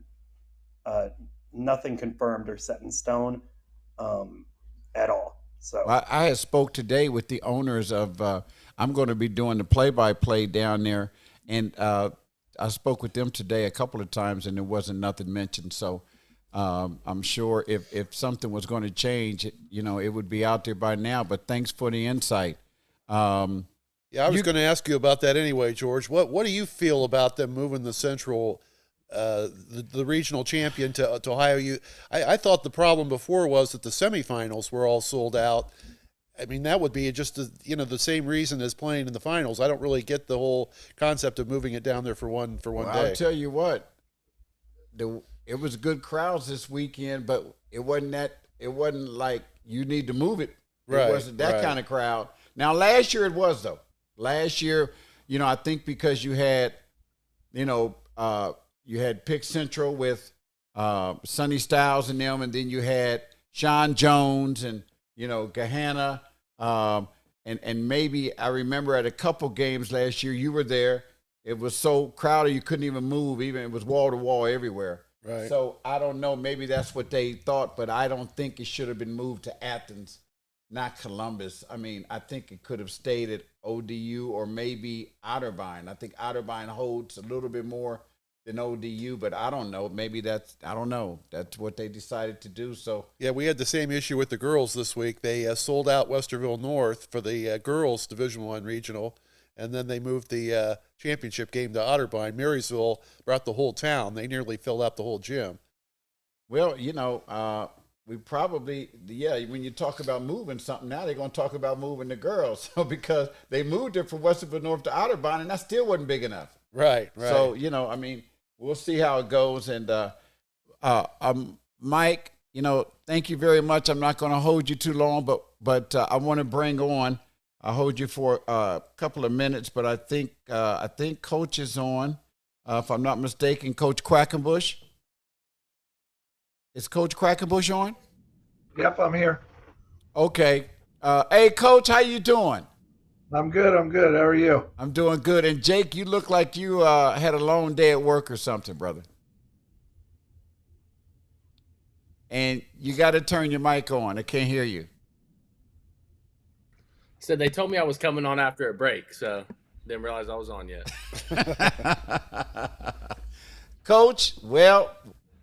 nothing confirmed or set in stone at all. So I had spoke today with the owners of I'm going to be doing the play-by-play down there, and I spoke with them today a couple of times, and there wasn't nothing mentioned. So I'm sure if something was going to change, it would be out there by now. But thanks for the insight. Yeah, I was going to ask you about that anyway, George. What do you feel about them moving the Central, the regional champion to Ohio? I thought the problem before was that the semifinals were all sold out. I mean, that would be just the same reason as playing in the finals. I don't really get the whole concept of moving it down there for one day. I'll tell you what, it was good crowds this weekend, but it wasn't like you need to move it. It wasn't that kind of crowd. Now, last year it was, though. Last year, I think because you had, you had Pick Central with Sonny Styles and them, and then you had Sean Jones and Gahanna, and maybe I remember at a couple games last year you were there. It was so crowded you couldn't even move. Even it was wall to wall everywhere. Right. So I don't know. Maybe that's what they thought, but I don't think it should have been moved to Athens, not Columbus. I mean, I think it could have stayed at ODU or maybe Otterbein. I think Otterbein holds a little bit more than ODU, but I don't know. Maybe I don't know. That's what they decided to do. So Yeah, we had the same issue with the girls this week. They sold out Westerville North for the girls Division I regional, and then they moved the championship game to Otterbein. Marysville brought the whole town. They nearly filled out the whole gym. well, we probably, when you talk about moving something, now they're going to talk about moving the girls. So because they moved it from Westerville North to Otterbein, and that still wasn't big enough. Right. So, I mean, we'll see how it goes. And Mike, thank you very much. I'm not going to hold you too long, but I want to bring on. I'll hold you for a couple of minutes, but I think Coach is on. If I'm not mistaken, Coach Quackenbush. Is Coach Quackenbush on? Yep, I'm here. Okay. Hey, Coach, how you doing? I'm good. How are you? I'm doing good. And Jake, you look like you had a long day at work or something, brother. And you got to turn your mic on. I can't hear you. Said they told me I was coming on after a break, so didn't realize I was on yet. Coach, well,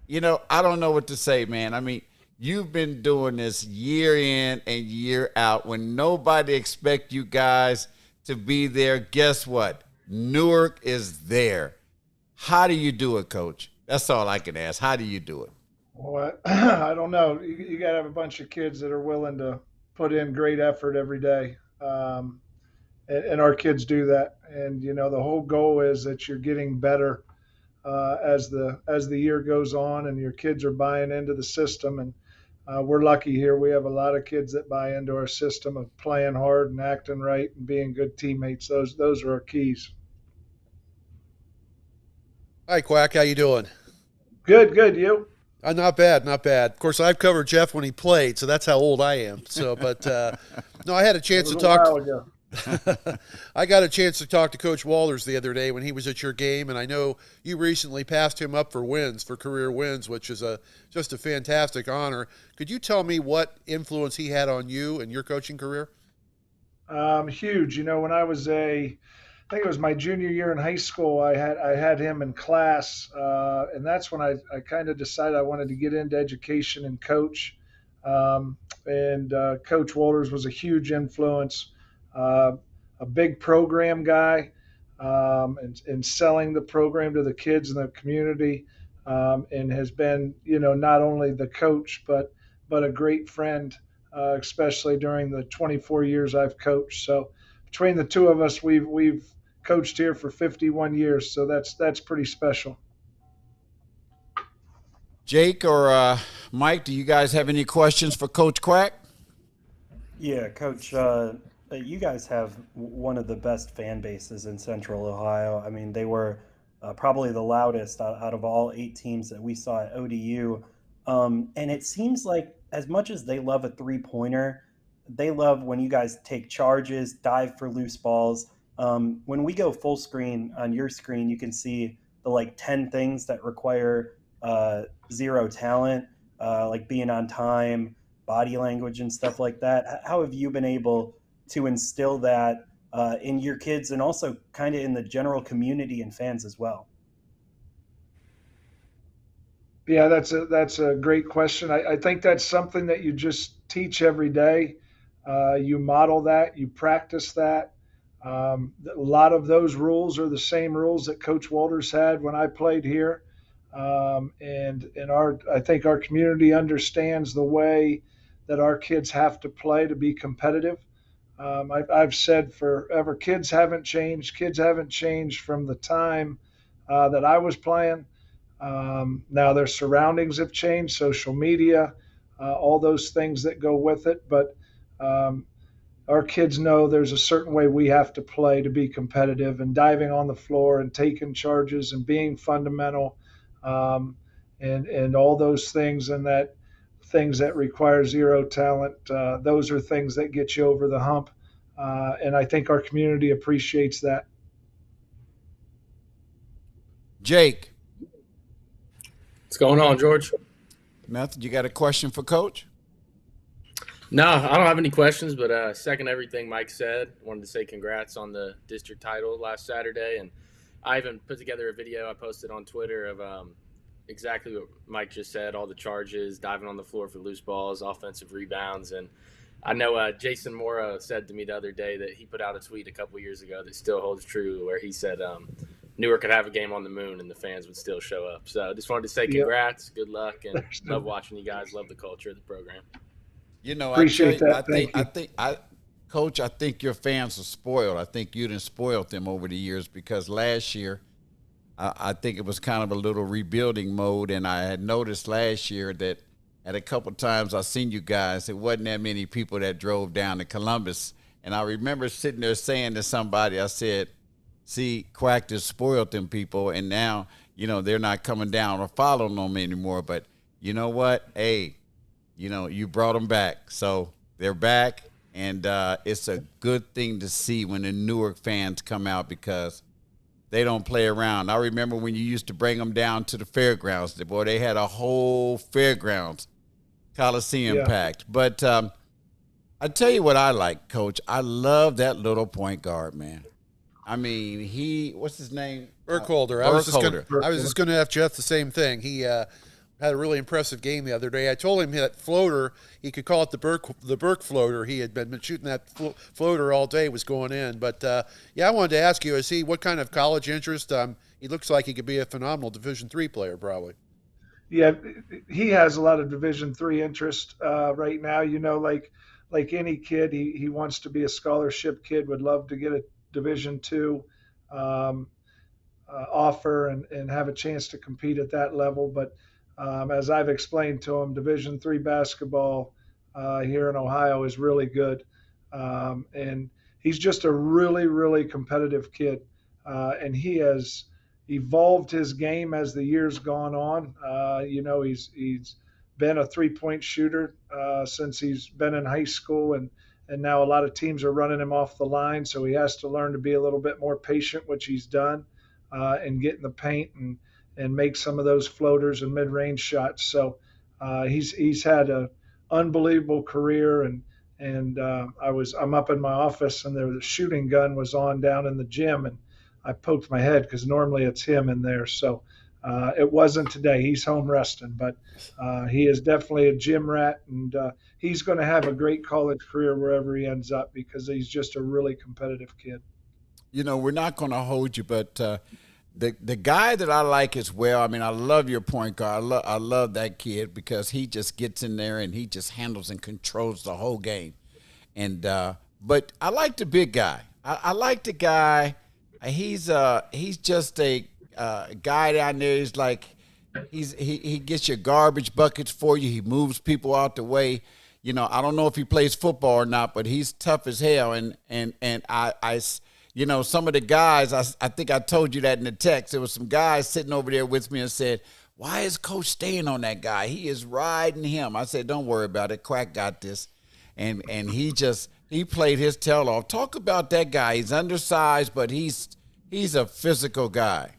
I don't know what to say, man. I mean, you've been doing this year in and year out when nobody expect you guys to be there. Guess what? Newark is there. How do you do it, Coach? That's all I can ask. How do you do it? Well, I don't know. You got to have a bunch of kids that are willing to put in great effort every day. And our kids do that. And, the whole goal is that you're getting better as the year goes on and your kids are buying into the system. And we're lucky here. We have a lot of kids that buy into our system of playing hard and acting right and being good teammates. Those are our keys. Hi, Quack. How you doing? Good. You? Not bad. Of course, I've covered Jeff when he played, so that's how old I am. So, but no, I had a chance to talk. I got a chance to talk to Coach Walters the other day when he was at your game, and I know you recently passed him up for career wins, which is just a fantastic honor. Could you tell me what influence he had on you and your coaching career? Huge. When I was I think it was my junior year in high school, I had him in class, and that's when I kind of decided I wanted to get into education and coach. And Coach Walters was a huge influence, a big program guy, and selling the program to the kids in the community, and has been, not only the coach but a great friend, especially during the 24 years I've coached. So between the two of us, we've coached here for 51 years, so that's pretty special. Jake or Mike, do you guys have any questions for Coach Quack? Yeah, Coach, you guys have one of the best fan bases in Central Ohio. I mean, they were probably the loudest out of all 8 teams that we saw at ODU. And it seems like as much as they love a three-pointer, they love when you guys take charges, dive for loose balls. When we go full screen on your screen, you can see the 10 things that require zero talent, like being on time, body language, and stuff like that. How have you been able to instill that in your kids and also kind of in the general community and fans as well? Yeah, that's a great question. I think that's something that you just teach every day. You model that, you practice that. A lot of those rules are the same rules that Coach Walters had when I played here. And I think our community understands the way that our kids have to play to be competitive. I've said forever, kids haven't changed. Kids haven't changed from the time that I was playing. Now their surroundings have changed, social media, all those things that go with it. But our kids know there's a certain way we have to play to be competitive, and diving on the floor and taking charges and being fundamental. and all those things, and that things that require zero talent. Those are things that get you over the hump, and I think our community appreciates that. Jake, What's going on, George? nothing. You got a question for Coach? No, I don't have any questions, but second everything Mike said. Wanted to say congrats on the district title last Saturday, and I even put together a video I posted on Twitter of exactly what Mike just said, all the charges, diving on the floor for loose balls, offensive rebounds. And I know Jason Mora said to me the other day that he put out a tweet a couple years ago that still holds true, where he said Newark could have a game on the moon and the fans would still show up. So I just wanted to say congrats, good luck, and love watching you guys, love the culture of the program. You know, Appreciate that. Coach, I think your fans are spoiled. I think you done spoiled them over the years, because last year, I think it was kind of a little rebuilding mode, and I had noticed last year that at a couple of times I seen you guys, it wasn't that many people that drove down to Columbus, and I remember sitting there saying to somebody, I said, see, Quack just spoiled them people, and now, you know, they're not coming down or following them anymore. But you know what? Hey, you know, you brought them back, so they're back, and it's a good thing to see when the Newark fans come out, because they don't play around. I remember when you used to bring them down to the fairgrounds. Boy, they had a whole fairgrounds Coliseum packed. But I tell you what I like, Coach. I love that little point guard, man. I mean, what's his name? Burkholder. I was just going to ask Jeff the same thing. He had a really impressive game the other day. I told him that floater, he could call it the Burke floater. He had been shooting that floater all day, was going in. But, I wanted to ask you, what kind of college interest? He looks like he could be a phenomenal Division III player, probably. Yeah, he has a lot of Division III interest right now. You know, like any kid, he wants to be a scholarship kid, would love to get a Division II offer and have a chance to compete at that level. But as I've explained to him, Division III basketball here in Ohio is really good. And he's just a really, really competitive kid. And he has evolved his game as the years gone on. He's been a three-point shooter since he's been in high school, and now a lot of teams are running him off the line, so he has to learn to be a little bit more patient, which he's done, and get in the paint and make some of those floaters and mid-range shots. So he's had an unbelievable career, and I'm up in my office, and the shooting gun was on down in the gym, and I poked my head because normally it's him in there. So it wasn't today. He's home resting, but he is definitely a gym rat, and he's going to have a great college career wherever he ends up, because he's just a really competitive kid. You know, we're not going to hold you, but the guy that I like as well, I mean, I love your point guard. I love that kid, because he just gets in there and he just handles and controls the whole game. And but I like the big guy. I like the guy. He's just a guy down there. He's like, he gets your garbage buckets for you. He moves people out the way. You know, I don't know if he plays football or not, but he's tough as hell. And I you know, some of the guys, I think I told you that in the text. There was some guys sitting over there with me and said, why is Coach staying on that guy? He is riding him. I said, don't worry about it. Quack got this. And he played his tail off. Talk about that guy. He's undersized, but he's a physical guy.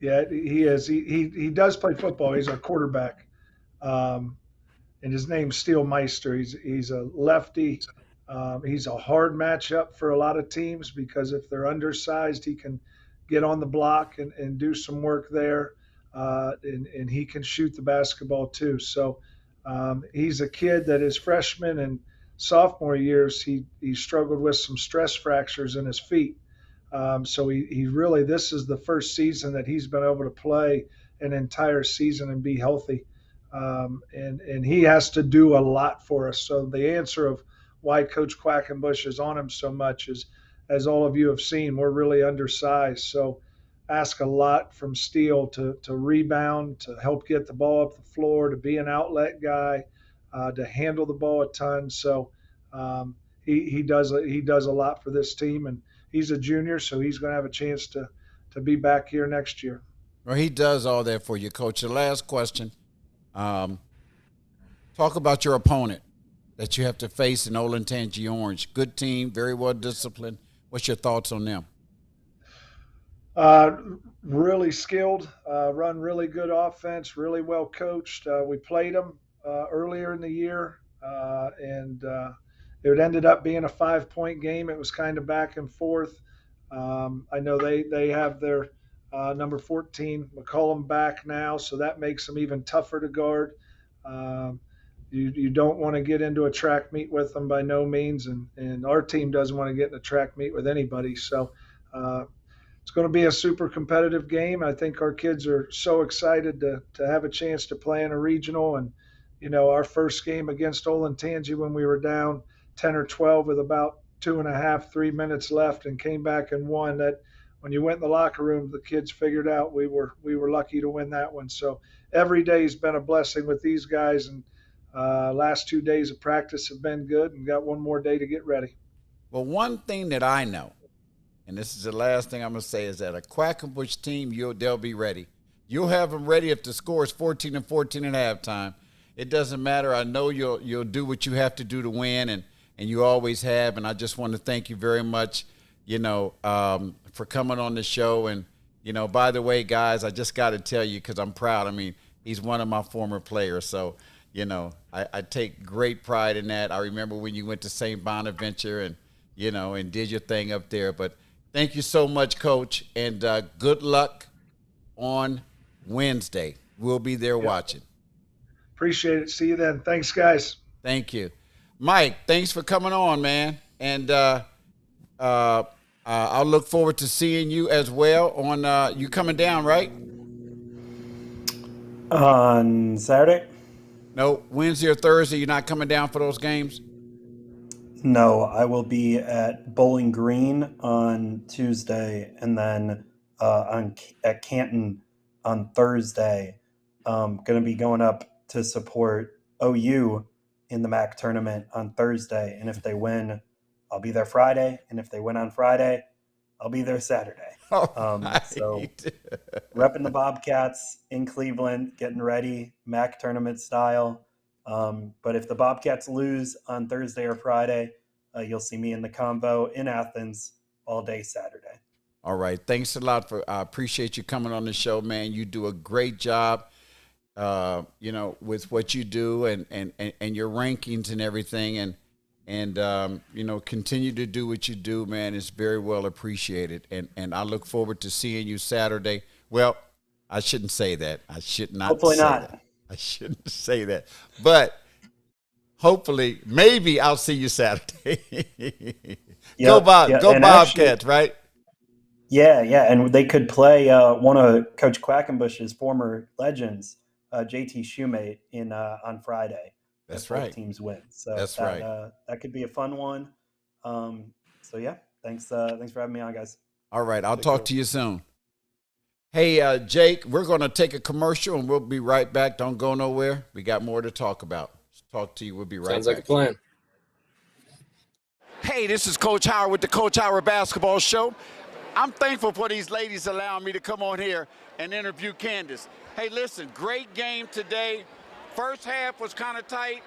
Yeah, he is. He does play football. He's a quarterback, and his name's Steele Meister. He's a lefty. He's a hard matchup for a lot of teams, because if they're undersized, he can get on the block and do some work there, and he can shoot the basketball too. So he's a kid that his freshman and sophomore years, he struggled with some stress fractures in his feet. So he really, this is the first season that he's been able to play an entire season and be healthy. And he has to do a lot for us. So the answer of why Coach Quackenbush is on him so much is, as all of you have seen, we're really undersized. So ask a lot from Steele to rebound, to help get the ball up the floor, to be an outlet guy, to handle the ball a ton. So he does a lot for this team, and he's a junior, so he's going to have a chance to be back here next year. Well, he does all that for you, Coach. The last question, talk about your opponent that you have to face in Olentangy Orange. Good team, very well disciplined. What's your thoughts on them? Really skilled, run really good offense, really well coached. We played them earlier in the year, and it ended up being a 5-point game. It was kind of back and forth. I know they have their number 14 McCollum back now, so that makes them even tougher to guard. You don't want to get into a track meet with them by no means, and our team doesn't want to get in a track meet with anybody. So it's going to be a super competitive game. I think our kids are so excited to have a chance to play in a regional. And, our first game against Olentangy when we were down 10 or 12 with about 2.5, 3 minutes left and came back and won. That when you went in the locker room, the kids figured out we were lucky to win that one. So every day has been a blessing with these guys. And last 2 days of practice have been good, and got one more day to get ready. Well, one thing that I know, and this is the last thing I'm going to say, is that a Quackenbush team, they'll be ready. You'll have them ready if the score is 14-14 at halftime. It doesn't matter. I know you'll do what you have to do to win, and you always have. And I just want to thank you very much, for coming on the show. And, by the way, guys, I just got to tell you, because I'm proud. I mean, he's one of my former players. So, I take great pride in that. I remember when you went to St. Bonaventure and did your thing up there. But thank you so much, Coach, and good luck on Wednesday. We'll be there watching. Appreciate it. See you then. Thanks, guys. Thank you. Mike, thanks for coming on, man. And I'll look forward to seeing you as well on you coming down, right? On Saturday? No, Wednesday or Thursday. You're not coming down for those games? No, I will be at Bowling Green on Tuesday, and then at Canton on Thursday. Going to be going up to support OU in the MAC tournament on Thursday, and if they win, I'll be there Friday, and if they win on Friday, I'll be there Saturday. So repping the Bobcats in Cleveland, getting ready, MAC tournament style. But if the Bobcats lose on Thursday or Friday, you'll see me in the convo in Athens all day Saturday. All right. Thanks a lot I appreciate you coming on the show, man. You do a great job, with what you do and your rankings and everything. And continue to do what you do, man. It's very well appreciated. And I look forward to seeing you Saturday. Well, I shouldn't say that. I should not. Hopefully not. That. I shouldn't say that. But hopefully, maybe I'll see you Saturday. Go Bobcats, actually, right? Yeah. And they could play one of Coach Quackenbush's former legends, JT Shoemate, on Friday. That's right. Teams win. So that's right. That could be a fun one. So yeah, thanks for having me on, guys. All right, I'll talk to you soon. Hey, Jake, we're going to take a commercial and we'll be right back. Don't go nowhere. We got more to talk about. Talk to you. We'll be right back. Sounds like a plan. Hey, this is Coach Howard with the Coach Howard Basketball Show. I'm thankful for these ladies allowing me to come on here and interview Candace. Hey, listen, great game today. First half was kind of tight.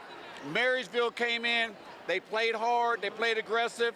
Marysville came in. They played hard. They played aggressive.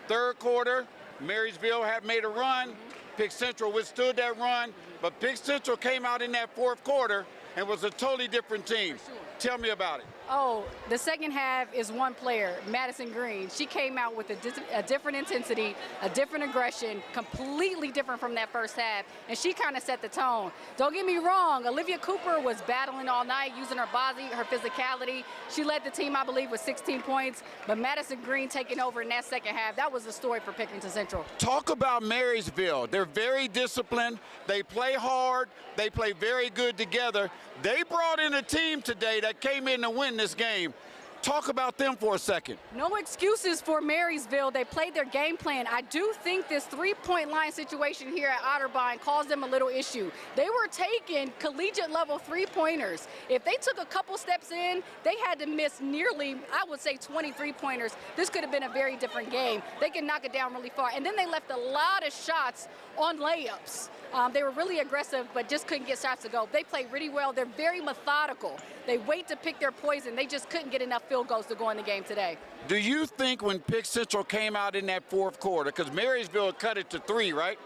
Third quarter, Marysville had made a run. Pick Central withstood that run. But Pick Central came out in that fourth quarter and was a totally different team. Tell me about it. Oh, the second half is one player, Madison Green. She came out with a different intensity, a different aggression, completely different from that first half, and she kind of set the tone. Don't get me wrong, Olivia Cooper was battling all night, using her body, her physicality. She led the team, I believe, with 16 points, but Madison Green taking over in that second half, that was the story for Pickerington Central. Talk about Marysville. They're very disciplined. They play hard. They play very good together. They brought in a team today that came in to win this game. Talk about them for a second. No excuses for Marysville. They played their game plan. I do think this three-point line situation here at Otterbein caused them a little issue. They were taking collegiate-level three-pointers. If they took a couple steps in, they had to miss nearly, I would say, 20 three-pointers. This could have been a very different game. They can knock it down really far. And then they left a lot of shots on layups. They were really aggressive, but just couldn't get shots to go. They played really well. They're very methodical. They wait to pick their poison. They just couldn't get enough field goals to go in the game today. Do you think when Pick Central came out in that fourth quarter, because Marysville cut it to 3, right?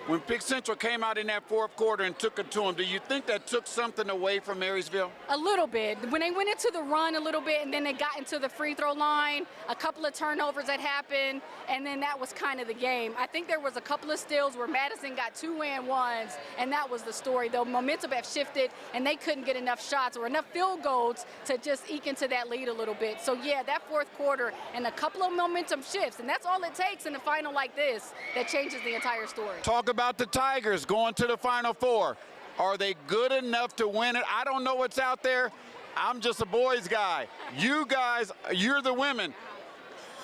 When Pick Central came out in that fourth quarter and took it to them, do you think that took something away from Marysville? A little bit. When they went into the run a little bit and then they got into the free throw line, a couple of turnovers that happened, and then that was kind of the game. I think there was a couple of steals where Madison got 2-and-1s, and that was the story. The momentum had shifted, and they couldn't get enough shots or enough field goals to just eke into that lead a little bit. So, yeah, that fourth quarter and a couple of momentum shifts, and that's all it takes in a final like this that changes the entire story. Talk about the Tigers going to the Final Four. Are they good enough to win it? I don't know what's out there. I'm just a boys guy. You guys, you're the women.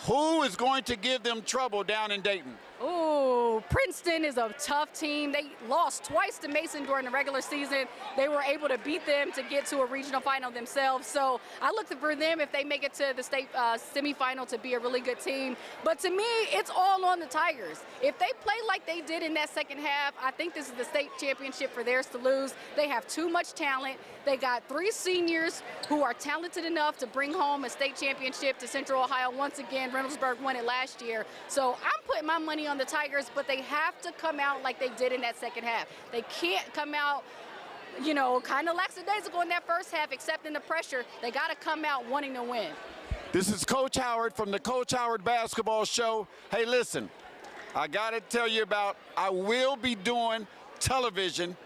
Who is going to give them trouble down in Dayton? Ooh, Princeton is a tough team. They lost twice to Mason during the regular season. They were able to beat them to get to a regional final themselves. So I look for them, if they make it to the state semifinal, to be a really good team. But to me, it's all on the Tigers. If they play like they did in that second half, I think this is the state championship for theirs to lose. They have too much talent. They got 3 seniors who are talented enough to bring home a state championship to Central Ohio once again. Reynoldsburg won it last year. So I'm putting my money on the Tigers, but they have to come out like they did in that second half. They can't come out, you know, kind of lackadaisical in that first half, accepting the pressure. They got to come out wanting to win. This is Coach Howard from the Coach Howard Basketball Show. Hey, listen, I got to tell you I will be doing television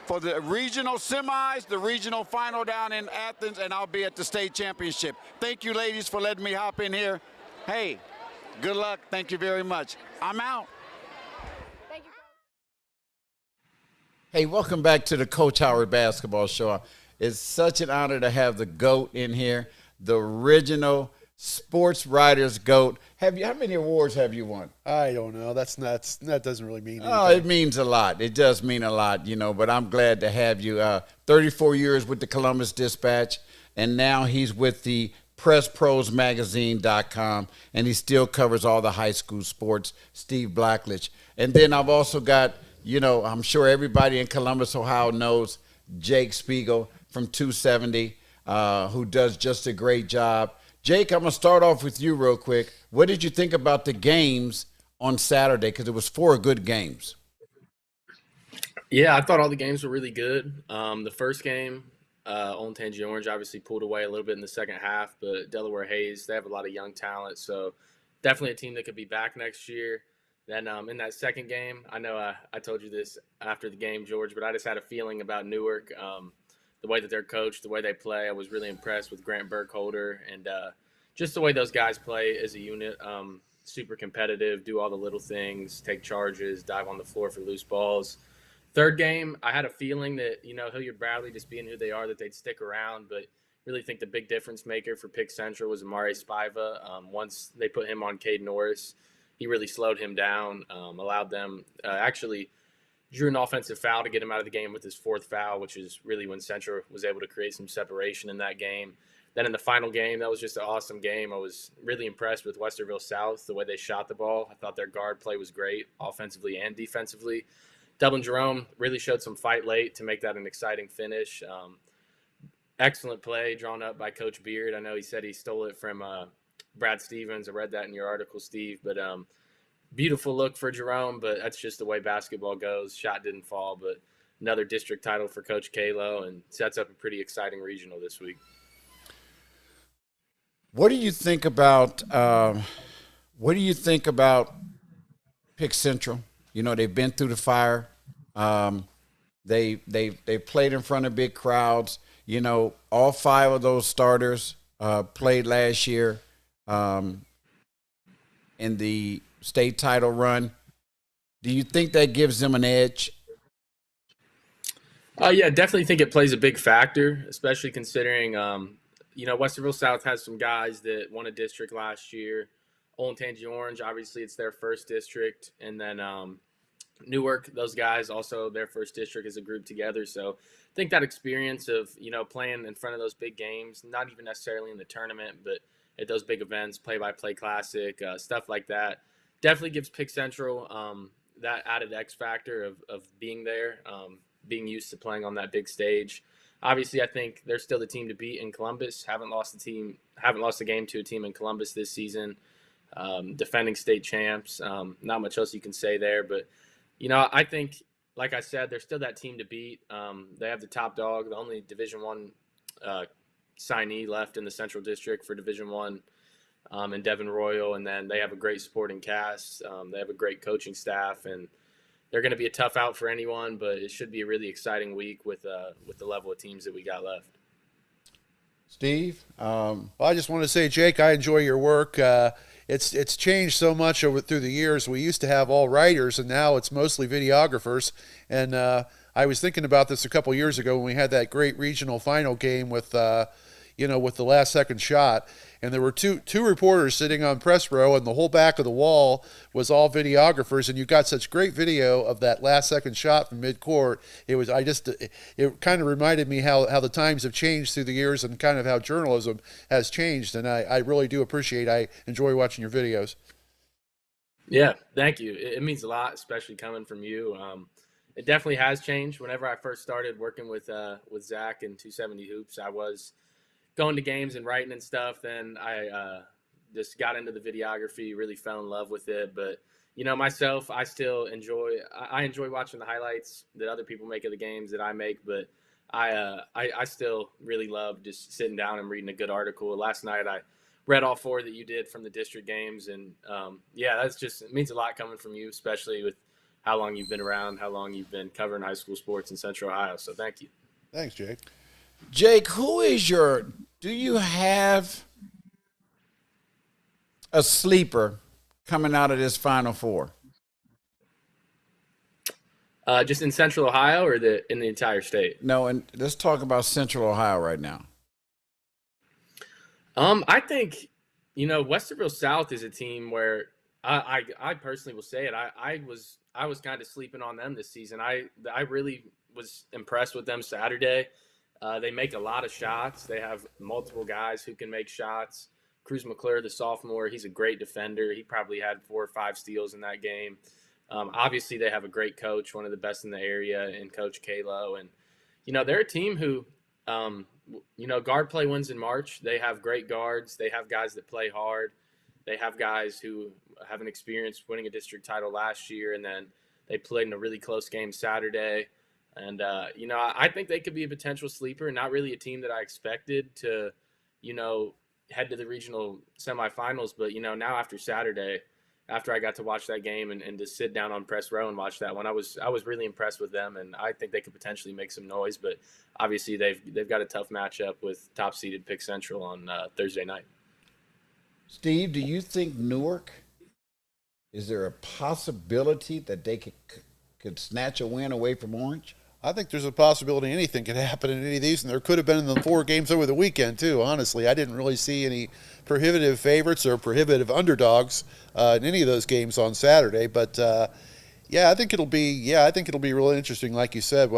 for the regional semis, the regional final down in Athens, and I'll be at the state championship. Thank you, ladies, for letting me hop in here. Hey, good luck. Thank you very much. I'm out. Thank you. Hey, welcome back to the Coach Howard Basketball Show. It's such an honor to have the GOAT in here, the original sports writers GOAT. How many awards have you won? I don't know. That doesn't really mean anything. Oh, it means a lot. It does mean a lot, you know, but I'm glad to have you. 34 years with the Columbus Dispatch, and now he's with the PressProsMagazine.com, and he still covers all the high school sports, Steve Blackledge. And then I've also got, you know, I'm sure everybody in Columbus, Ohio knows Jake Spiegel from 270, who does just a great job. Jake, I'm going to start off with you real quick. What did you think about the games on Saturday? Because it was 4 good games. Yeah, I thought all the games were really good. The first game, Olentangy Orange obviously pulled away a little bit in the second half, but Delaware Hayes, they have a lot of young talent, so definitely a team that could be back next year. Then in that second game, I know I told you this after the game, George, but I just had a feeling about Newark. The way that they're coached, the way they play, I was really impressed with Grant Burkholder and just the way those guys play as a unit. Super competitive, do all the little things, take charges, dive on the floor for loose balls. Third game, I had a feeling that, you know, Hilliard Bradley, just being who they are, that they'd stick around, but really think the big difference maker for Pick Central was Amare Spiva. Once they put him on Cade Norris, he really slowed him down, allowed them actually drew an offensive foul to get him out of the game with his 4th foul, which is really when Central was able to create some separation in that game. Then in the final game, that was just an awesome game. I was really impressed with Westerville South, the way they shot the ball. I thought their guard play was great, offensively and defensively. Dublin Jerome really showed some fight late to make that an exciting finish. Excellent play drawn up by Coach Beard. I know he said he stole it from Brad Stevens. I read that in your article, Steve. But beautiful look for Jerome, but that's just the way basketball goes. Shot didn't fall, but another district title for Coach Kalo, and sets up a pretty exciting regional this week. What do you think about Pick Central? You know, they've been through the fire. They played in front of big crowds. You know, all 5 of those starters played last year in the state title run. Do you think that gives them an edge? Yeah, definitely think it plays a big factor, especially considering, you know, Westerville South has some guys that won a district last year. Olentangy Orange, obviously it's their first district. And then Newark, those guys also their first district as a group together. So I think that experience of, you know, playing in front of those big games, not even necessarily in the tournament, but at those big events, play-by-play classic, stuff like that, definitely gives Pick Central that added X factor of being there, being used to playing on that big stage. Obviously, I think they're still the team to beat in Columbus. Haven't lost a game to a team in Columbus this season. Defending state champs. Not much else you can say there, but I think, like I said, they're still that team to beat. They have the top dog, the only Division I signee left in the Central District for Division I, and Devin Royal, and then they have a great supporting cast. They have a great coaching staff, and they're going to be a tough out for anyone, but it should be a really exciting week with the level of teams that we got left. Steve? Well, I just want to say, Jake, I enjoy your work. It's changed so much through the years. We used to have all writers, and now it's mostly videographers. And I was thinking about this a couple years ago when we had that great regional final game with the last second shot. And there were two reporters sitting on press row, and the whole back of the wall was all videographers. And you got such great video of that last second shot from midcourt. It kind of reminded me how the times have changed through the years and kind of how journalism has changed. And I really do I enjoy watching your videos. Yeah, thank you. It means a lot, especially coming from you. It definitely has changed. Whenever I first started working with Zach and 270 Hoops, I was going to games and writing and stuff. Then I just got into the videography, really fell in love with it. But myself, I still enjoy watching the highlights that other people make of the games that I make. But I still really love just sitting down and reading a good article. Last night I read all 4 that you did from the district games, and it means a lot coming from you, especially with how long you've been around, how long you've been covering high school sports in Central Ohio. So thank you. Thanks, Jake. Jake, do you have a sleeper coming out of this Final Four? Just in Central Ohio or in the entire state? No, and let's talk about Central Ohio right now. I think, Westerville South is a team where I personally will say it. I was kind of sleeping on them this season. I really was impressed with them Saturday. They make a lot of shots. They have multiple guys who can make shots. Cruz McClure, the sophomore, he's a great defender. He probably had 4 or 5 steals in that game. Obviously, they have a great coach, one of the best in the area, in Coach Kalo. And, they're a team who, guard play wins in March. They have great guards. They have guys that play hard. They have guys who have an experience winning a district title last year, and then they played in a really close game Saturday. And, I think they could be a potential sleeper, not really a team that I expected to, head to the regional semifinals. But, now after Saturday, after I got to watch that game and to sit down on press row and watch that one, I was really impressed with them. And I think they could potentially make some noise. But obviously they've got a tough matchup with top-seeded Pick Central on Thursday night. Steve, do you think Newark, is there a possibility that they could snatch a win away from Orange? I think there's a possibility anything could happen in any of these, and there could have been in the 4 games over the weekend too. Honestly, I didn't really see any prohibitive favorites or prohibitive underdogs in any of those games on Saturday. But I think it'll be really interesting, like you said.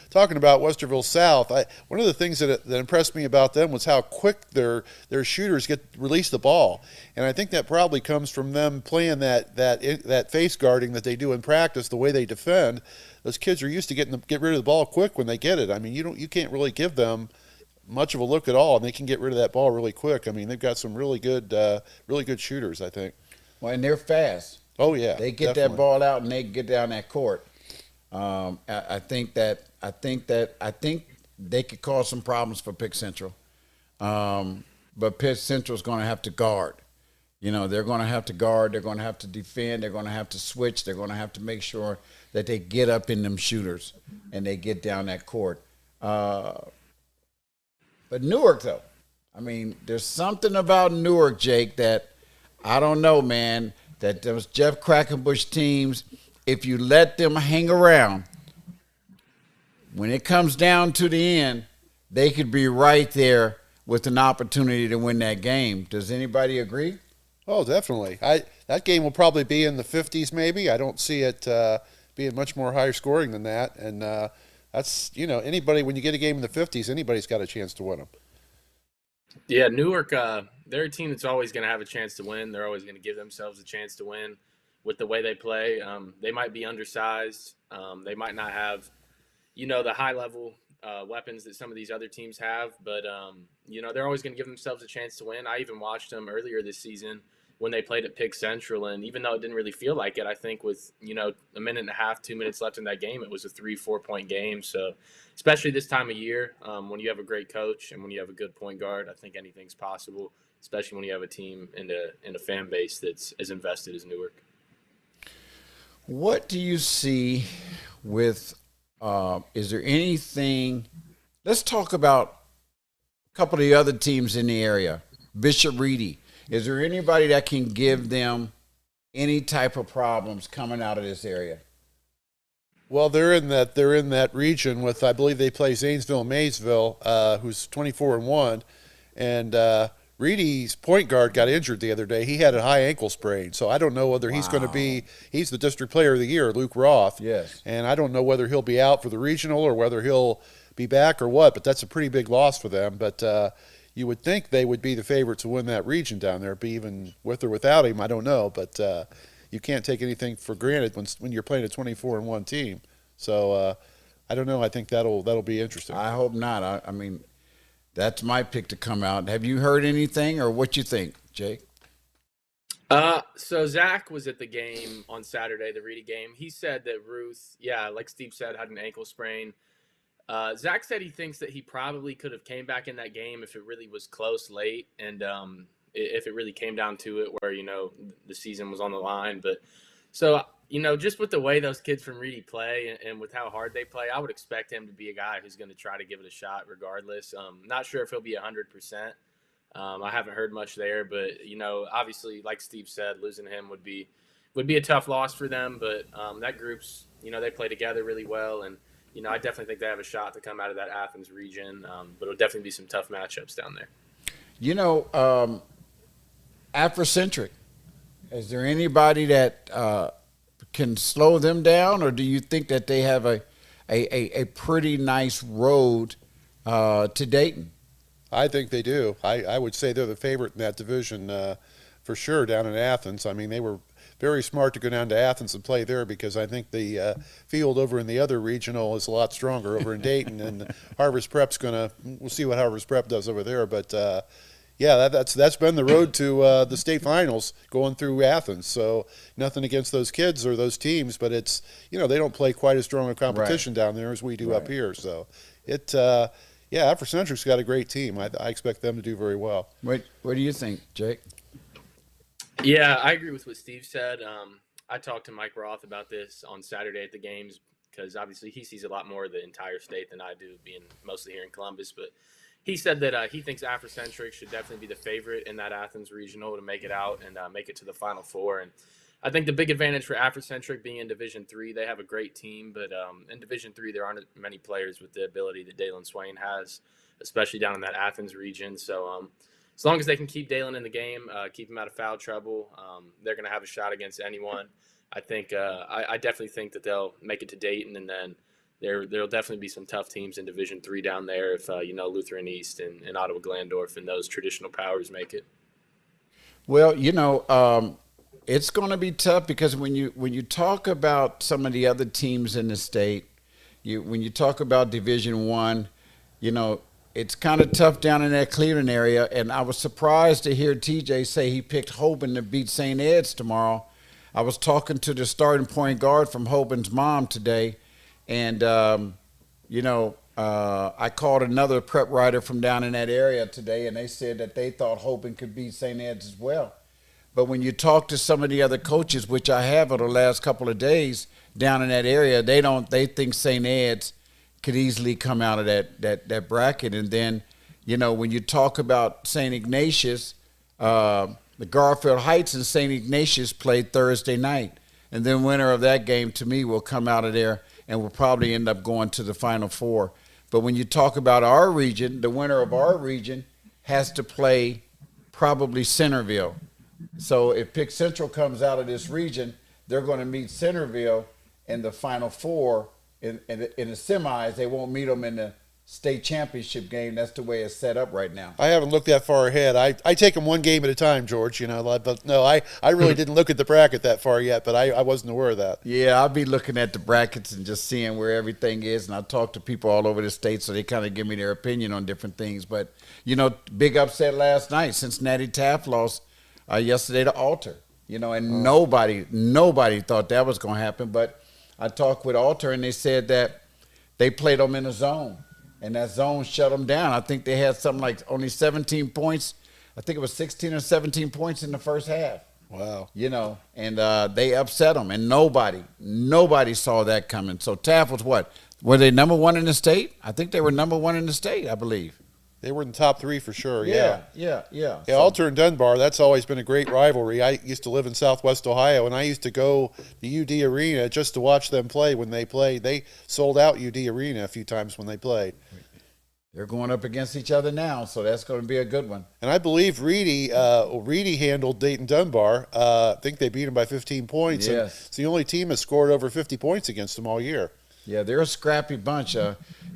Talking about Westerville South, one of the things that impressed me about them was how quick their shooters release the ball, and I think that probably comes from them playing that face guarding that they do in practice, the way they defend. Those kids are used to get rid of the ball quick when they get it. I mean, you can't really give them much of a look at all, and they can get rid of that ball really quick. I mean, they've got some really good shooters, I think. Well, and they're fast. Oh yeah, they get that ball out and they get down that court. I think they could cause some problems for Pick Central, but Pick Central's going to have to guard. They're going to have to guard. They're going to have to defend. They're going to have to switch. They're going to have to make sure that they get up in them shooters and they get down that court. But Newark, though, I mean, there's something about Newark, Jake, that I don't know, man, that those Jeff Quackenbush teams, if you let them hang around, when it comes down to the end, they could be right there with an opportunity to win that game. Does anybody agree? Oh, definitely. That game will probably be in the 50s maybe. I don't see it being much more higher scoring than that. And that's, anybody, when you get a game in the 50s, anybody's got a chance to win them. Yeah, Newark, they're a team that's always going to have a chance to win. They're always going to give themselves a chance to win. with the way they play. They might be undersized. They might not have, the high level weapons that some of these other teams have, but they're always going to give themselves a chance to win. I even watched them earlier this season when they played at Pick Central, and even though it didn't really feel like it, I think with a minute and a half, 2 minutes left in that game, it was a 3-4 point game. So especially this time of year, when you have a great coach and when you have a good point guard, I think anything's possible, especially when you have a team and a fan base that's as invested as Newark. What do you see with is there anything? Let's talk about a couple of the other teams in the area. Bishop Ready. Is there anybody that can give them any type of problems coming out of this area? Well, they're in that region with, I believe they play Zanesville and Maysville, who's 24-1, and Reedy's point guard got injured the other day. He had a high ankle sprain, so I don't know whether he's going to be. He's the district player of the year, Luke Roth. Yes. And I don't know whether he'll be out for the regional or whether he'll be back or what. But that's a pretty big loss for them. But you would think they would be the favorite to win that region down there. Be even with or without him, I don't know. But you can't take anything for granted when you're playing a 24-1 team. So I don't know. I think that'll be interesting. I hope not. I mean, that's my pick to come out. Have you heard anything, or what you think, Jake? So Zach was at the game on Saturday, the Reedy game. He said that Ruth, like Steve said, had an ankle sprain. Zach said he thinks that he probably could have came back in that game if it really was close late, and if it really came down to it where, the season was on the line. But so, just with the way those kids from Reedy play and with how hard they play, I would expect him to be a guy who's going to try to give it a shot regardless. Not sure if he'll be 100%. I haven't heard much there, but, obviously, like Steve said, losing him would be a tough loss for them. But that group's, they play together really well. And, I definitely think they have a shot to come out of that Athens region. But it'll definitely be some tough matchups down there. Afrocentric, is there anybody that can slow them down, or do you think that they have a pretty nice road to Dayton? I think they do. I would say they're the favorite in that division for sure down in Athens. I mean, they were very smart to go down to Athens and play there because I think the field over in the other regional is a lot stronger over in Dayton, and Harvest Prep's we'll see what Harvest Prep does over there. But, that's been the road to the state finals going through Athens. So nothing against those kids or those teams, but it's, they don't play quite as strong a competition down there as we do up here. So Afrocentric's got a great team. I expect them to do very well. What do you think, Jake? Yeah, I agree with what Steve said. I talked to Mike Roth about this on Saturday at the games because obviously he sees a lot more of the entire state than I do, being mostly here in Columbus. But he said that he thinks Afrocentric should definitely be the favorite in that Athens regional to make it out and make it to the Final Four. And I think the big advantage for Afrocentric being in Division III, they have a great team, but in Division III, there aren't many players with the ability that Dalen Swain has, especially down in that Athens region. So as long as they can keep Dalen in the game, keep him out of foul trouble, they're going to have a shot against anyone. I think I definitely think that they'll make it to Dayton, and then there'll definitely be some tough teams in Division III down there if Lutheran East and Ottawa Glandorf and those traditional powers make it. Well, it's going to be tough because when you talk about some of the other teams in the state, when you talk about Division I, it's kind of tough down in that Cleveland area. And I was surprised to hear TJ say he picked Hoban to beat St. Ed's tomorrow. I was talking to the starting point guard from Hoban's mom today, and I called another prep writer from down in that area today, and they said that they thought Hoban could beat St. Ed's as well. But when you talk to some of the other coaches, which I have over the last couple of days down in that area, they think St. Ed's could easily come out of that bracket. And then, when you talk about St. Ignatius, the Garfield Heights and St. Ignatius played Thursday night. And then winner of that game, to me, will come out of there and will probably end up going to the Final Four. But when you talk about our region, the winner of our region has to play probably Centerville. So if Pick Central comes out of this region, they're going to meet Centerville in the Final Four in the semis. They won't meet them in state championship game. That's the way it's set up right now. I haven't looked that far ahead. I take them one game at a time, George. But no, I really didn't look at the bracket that far yet. But I wasn't aware of that. Yeah, I'll be looking at the brackets and just seeing where everything is. And I talk to people all over the state, so they kind of give me their opinion on different things. But big upset last night. Cincinnati Taft lost yesterday to Alter. And nobody thought that was going to happen. But I talked with Alter, and they said that they played them in a zone. And that zone shut them down. I think they had something like only 17 points. I think it was 16 or 17 points in the first half. Wow. And they upset them. And nobody saw that coming. So Taft was what? Were they number one in the state? I think they were number one in the state, I believe. They were in the top 3 for sure, Yeah. Yeah, Alter and Dunbar, that's always been a great rivalry. I used to live in Southwest Ohio, and I used to go to UD Arena just to watch them play when they played. They sold out UD Arena a few times when they played. They're going up against each other now, so that's going to be a good one. And I believe Reedy handled Dayton Dunbar. I think they beat him by 15 points. Yes. And it's the only team that scored over 50 points against them all year. Yeah, they're a scrappy bunch.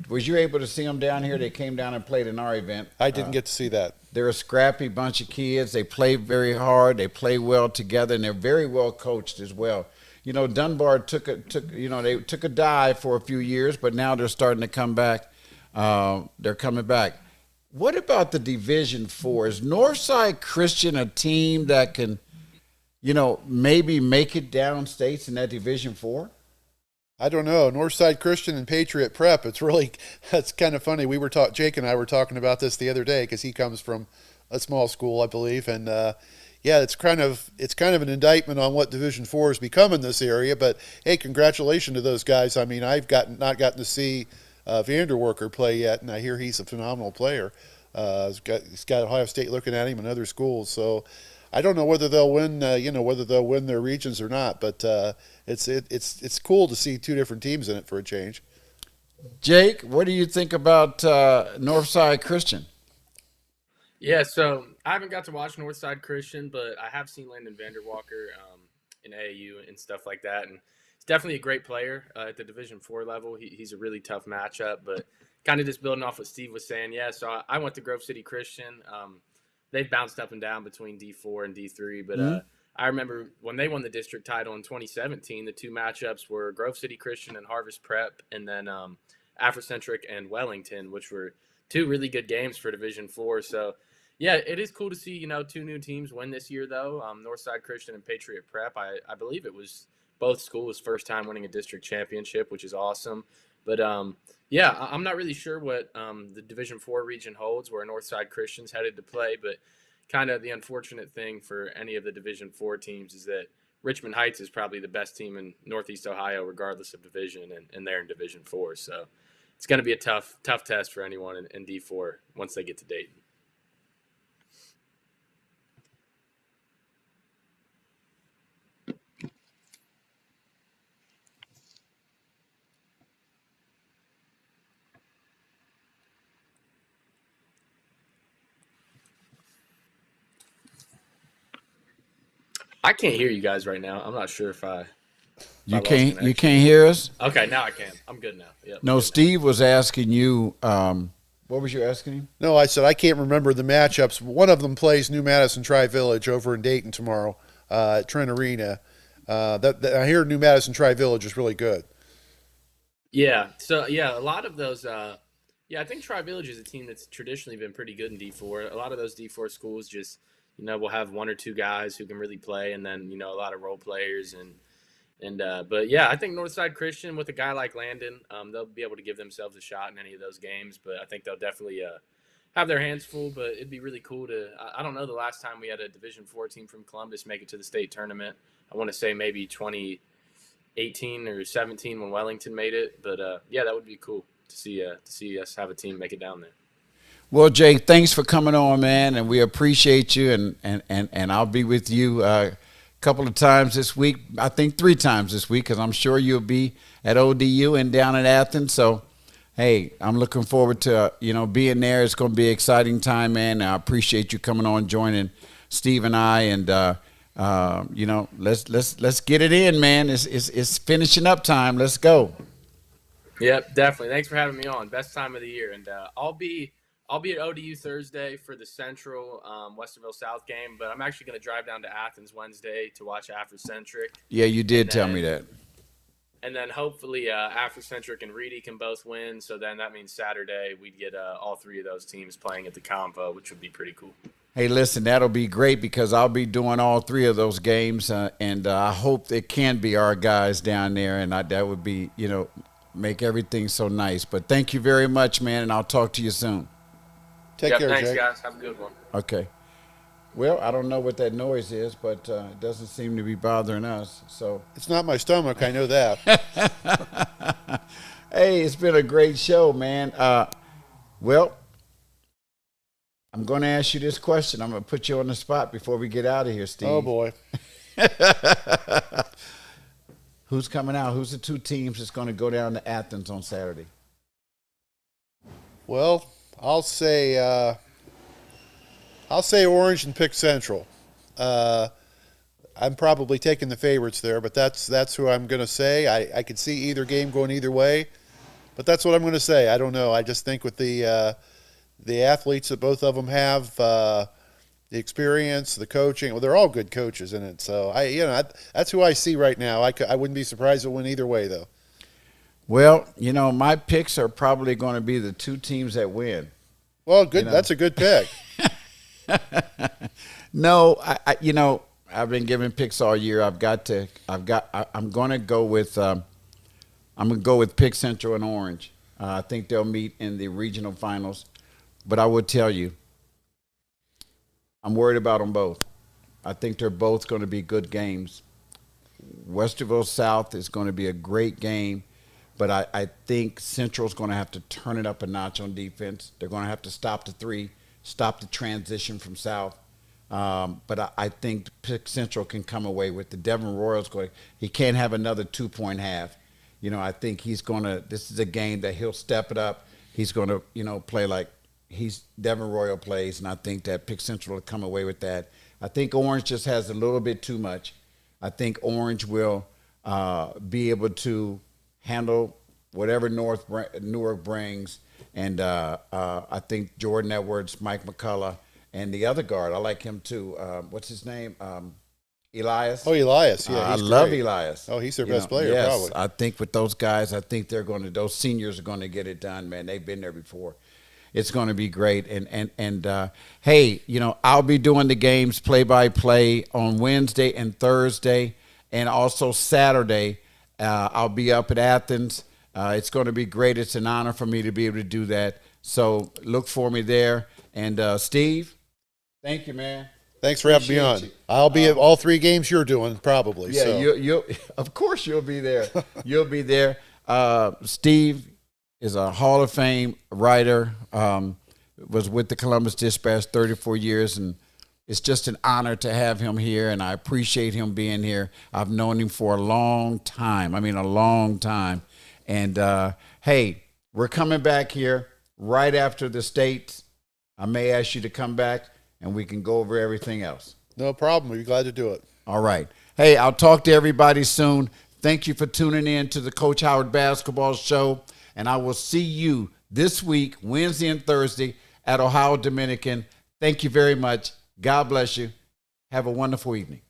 Was you able to see them down here? They came down and played in our event. I didn't get to see that. They're a scrappy bunch of kids. They play very hard. They play well together, and they're very well coached as well. Dunbar took a dive for a few years, but now they're starting to come back. They're coming back. What about the Division IV? Is Northside Christian a team that can, maybe make it down states in that Division IV? I don't know. Northside Christian and Patriot Prep. That's kind of funny. Jake and I were talking about this the other day because he comes from a small school, I believe, and it's kind of an indictment on what Division IV has become in this area. But hey, congratulations to those guys. I mean, I've not gotten to see Vanderwerker play yet, and I hear he's a phenomenal player. He's got Ohio State looking at him and other schools. So I don't know whether they'll win. Whether they'll win their regions or not. But it's cool to see 2 different teams in it for a change. Jake, what do you think about Northside Christian? Yeah, so I haven't got to watch Northside Christian, but I have seen Landon Vanderwalker in AAU and stuff like that, and he's definitely a great player at the Division IV level. He's a really tough matchup, but kind of just building off what Steve was saying. Yeah, so I went to Grove City Christian. They've bounced up and down between D4 and D3, but I remember when they won the district title in 2017, the 2 matchups were Grove City Christian and Harvest Prep, and then Afrocentric and Wellington, which were 2 really good games for Division IV. So, yeah, it is cool to see, 2 new teams win this year, though. Northside Christian and Patriot Prep. I believe it was both schools' first time winning a district championship, which is awesome. But, yeah, I'm not really sure what the Division IV region holds, where Northside Christian's headed to play, but kind of the unfortunate thing for any of the Division IV teams is that Richmond Heights is probably the best team in Northeast Ohio, regardless of division, and they're in Division IV. So it's going to be a tough test for anyone in D4 once they get to Dayton. I can't hear you guys right now. I'm not sure if you can't hear us? Okay, now I can. I'm good now. Yep. No, Steve was asking you. What was you asking him? No, I said I can't remember the matchups. One of them plays New Madison Tri-Village over in Dayton tomorrow at Trent Arena. I hear New Madison Tri-Village is really good. Yeah. So yeah, a lot of those. I think Tri-Village is a team that's traditionally been pretty good in D4. A lot of those D4 schools just we'll have 1 or 2 guys who can really play, and then a lot of role players but yeah, I think Northside Christian with a guy like Landon, they'll be able to give themselves a shot in any of those games. But I think they'll definitely have their hands full. But it'd be really cool to. I don't know the last time we had a Division IV team from Columbus make it to the state tournament. I want to say maybe 2018 or 17 when Wellington made it. But yeah, that would be cool to see us have a team make it down there. Well, Jake, thanks for coming on, man, and we appreciate you. And I'll be with you a couple of times this week. I think 3 times this week, because I'm sure you'll be at ODU and down in Athens. So, hey, I'm looking forward to being there. It's going to be an exciting time, man. I appreciate you coming on, joining Steve and I, and let's get it in, man. It's finishing up time. Let's go. Yep, definitely. Thanks for having me on. Best time of the year, and I'll be at ODU Thursday for the Central Westerville South game, but I'm actually going to drive down to Athens Wednesday to watch Afrocentric. Yeah, you did tell me that. And then hopefully Afrocentric and Reedy can both win. So then that means Saturday we'd get all three of those teams playing at the Convo, which would be pretty cool. Hey, listen, that'll be great because I'll be doing all three of those games, and I hope it can be our guys down there, and that would be, make everything so nice. But thank you very much, man, and I'll talk to you soon. Take care, thanks, Jake. guys. Have a good one. Okay. Well, I don't know what that noise is, but it doesn't seem to be bothering us. So It's not my stomach. I know that. Hey, it's been a great show, man. Well, I'm going to ask you this question. I'm going to put you on the spot before we get out of here, Steve. Oh, boy. Who's coming out? Who's the two teams that's going to go down to Athens on Saturday? Well, I'll say Orange and pick Central. I'm probably taking the favorites there, but that's who I'm going to say. I could see either game going either way, but that's what I'm going to say. I don't know. I just think with the athletes that both of them have, the experience, the coaching, well, they're all good coaches in it. So that's who I see right now. I wouldn't be surprised to win either way, though. Well, my picks are probably going to be the two teams that win. Well, good. That's a good pick. No, I've been giving picks all year. I'm going to go with Pick Central and Orange. I think they'll meet in the regional finals. But I would tell you, I'm worried about them both. I think they're both going to be good games. Westerville South is going to be a great game, but I think Central's going to have to turn it up a notch on defense. They're going to have to stop the three, stop the transition from South. But I think Pick Central can come away with the Devon Royals going. He can't have another 2-point half. I think he's going to – this is a game that he'll step it up. He's going to, play like Devon Royal plays, and I think that Pick Central will come away with that. I think Orange just has a little bit too much. I think Orange will be able to handle whatever Newark brings, and I think Jordan Edwards, Mike McCullough, and the other guard, I like him too. What's his name? Elias. Oh, Elias. Yeah, I love Elias. Oh, he's their best player, yes, probably. I think with those guys, those seniors are going to get it done, man. They've been there before. It's going to be great. And hey, I'll be doing the games play-by-play on Wednesday and Thursday, and also Saturday. I'll be up at Athens. It's going to be great. It's an honor for me to be able to do that. So look for me there. And Steve, thank you, man. Thanks for having me on. I'll be at all three games you're doing, probably. Yeah, so. you of course you'll be there. You'll be there. Steve is a Hall of Fame writer, was with the Columbus Dispatch 34 years, and it's just an honor to have him here, and I appreciate him being here. I've known him for a long time. I mean, a long time. And, hey, we're coming back here right after the States. I may ask you to come back, and we can go over everything else. No problem. We'd be glad to do it. All right. Hey, I'll talk to everybody soon. Thank you for tuning in to the Coach Howard Basketball Show. And I will see you this week, Wednesday and Thursday, at Ohio Dominican. Thank you very much. God bless you. Have a wonderful evening.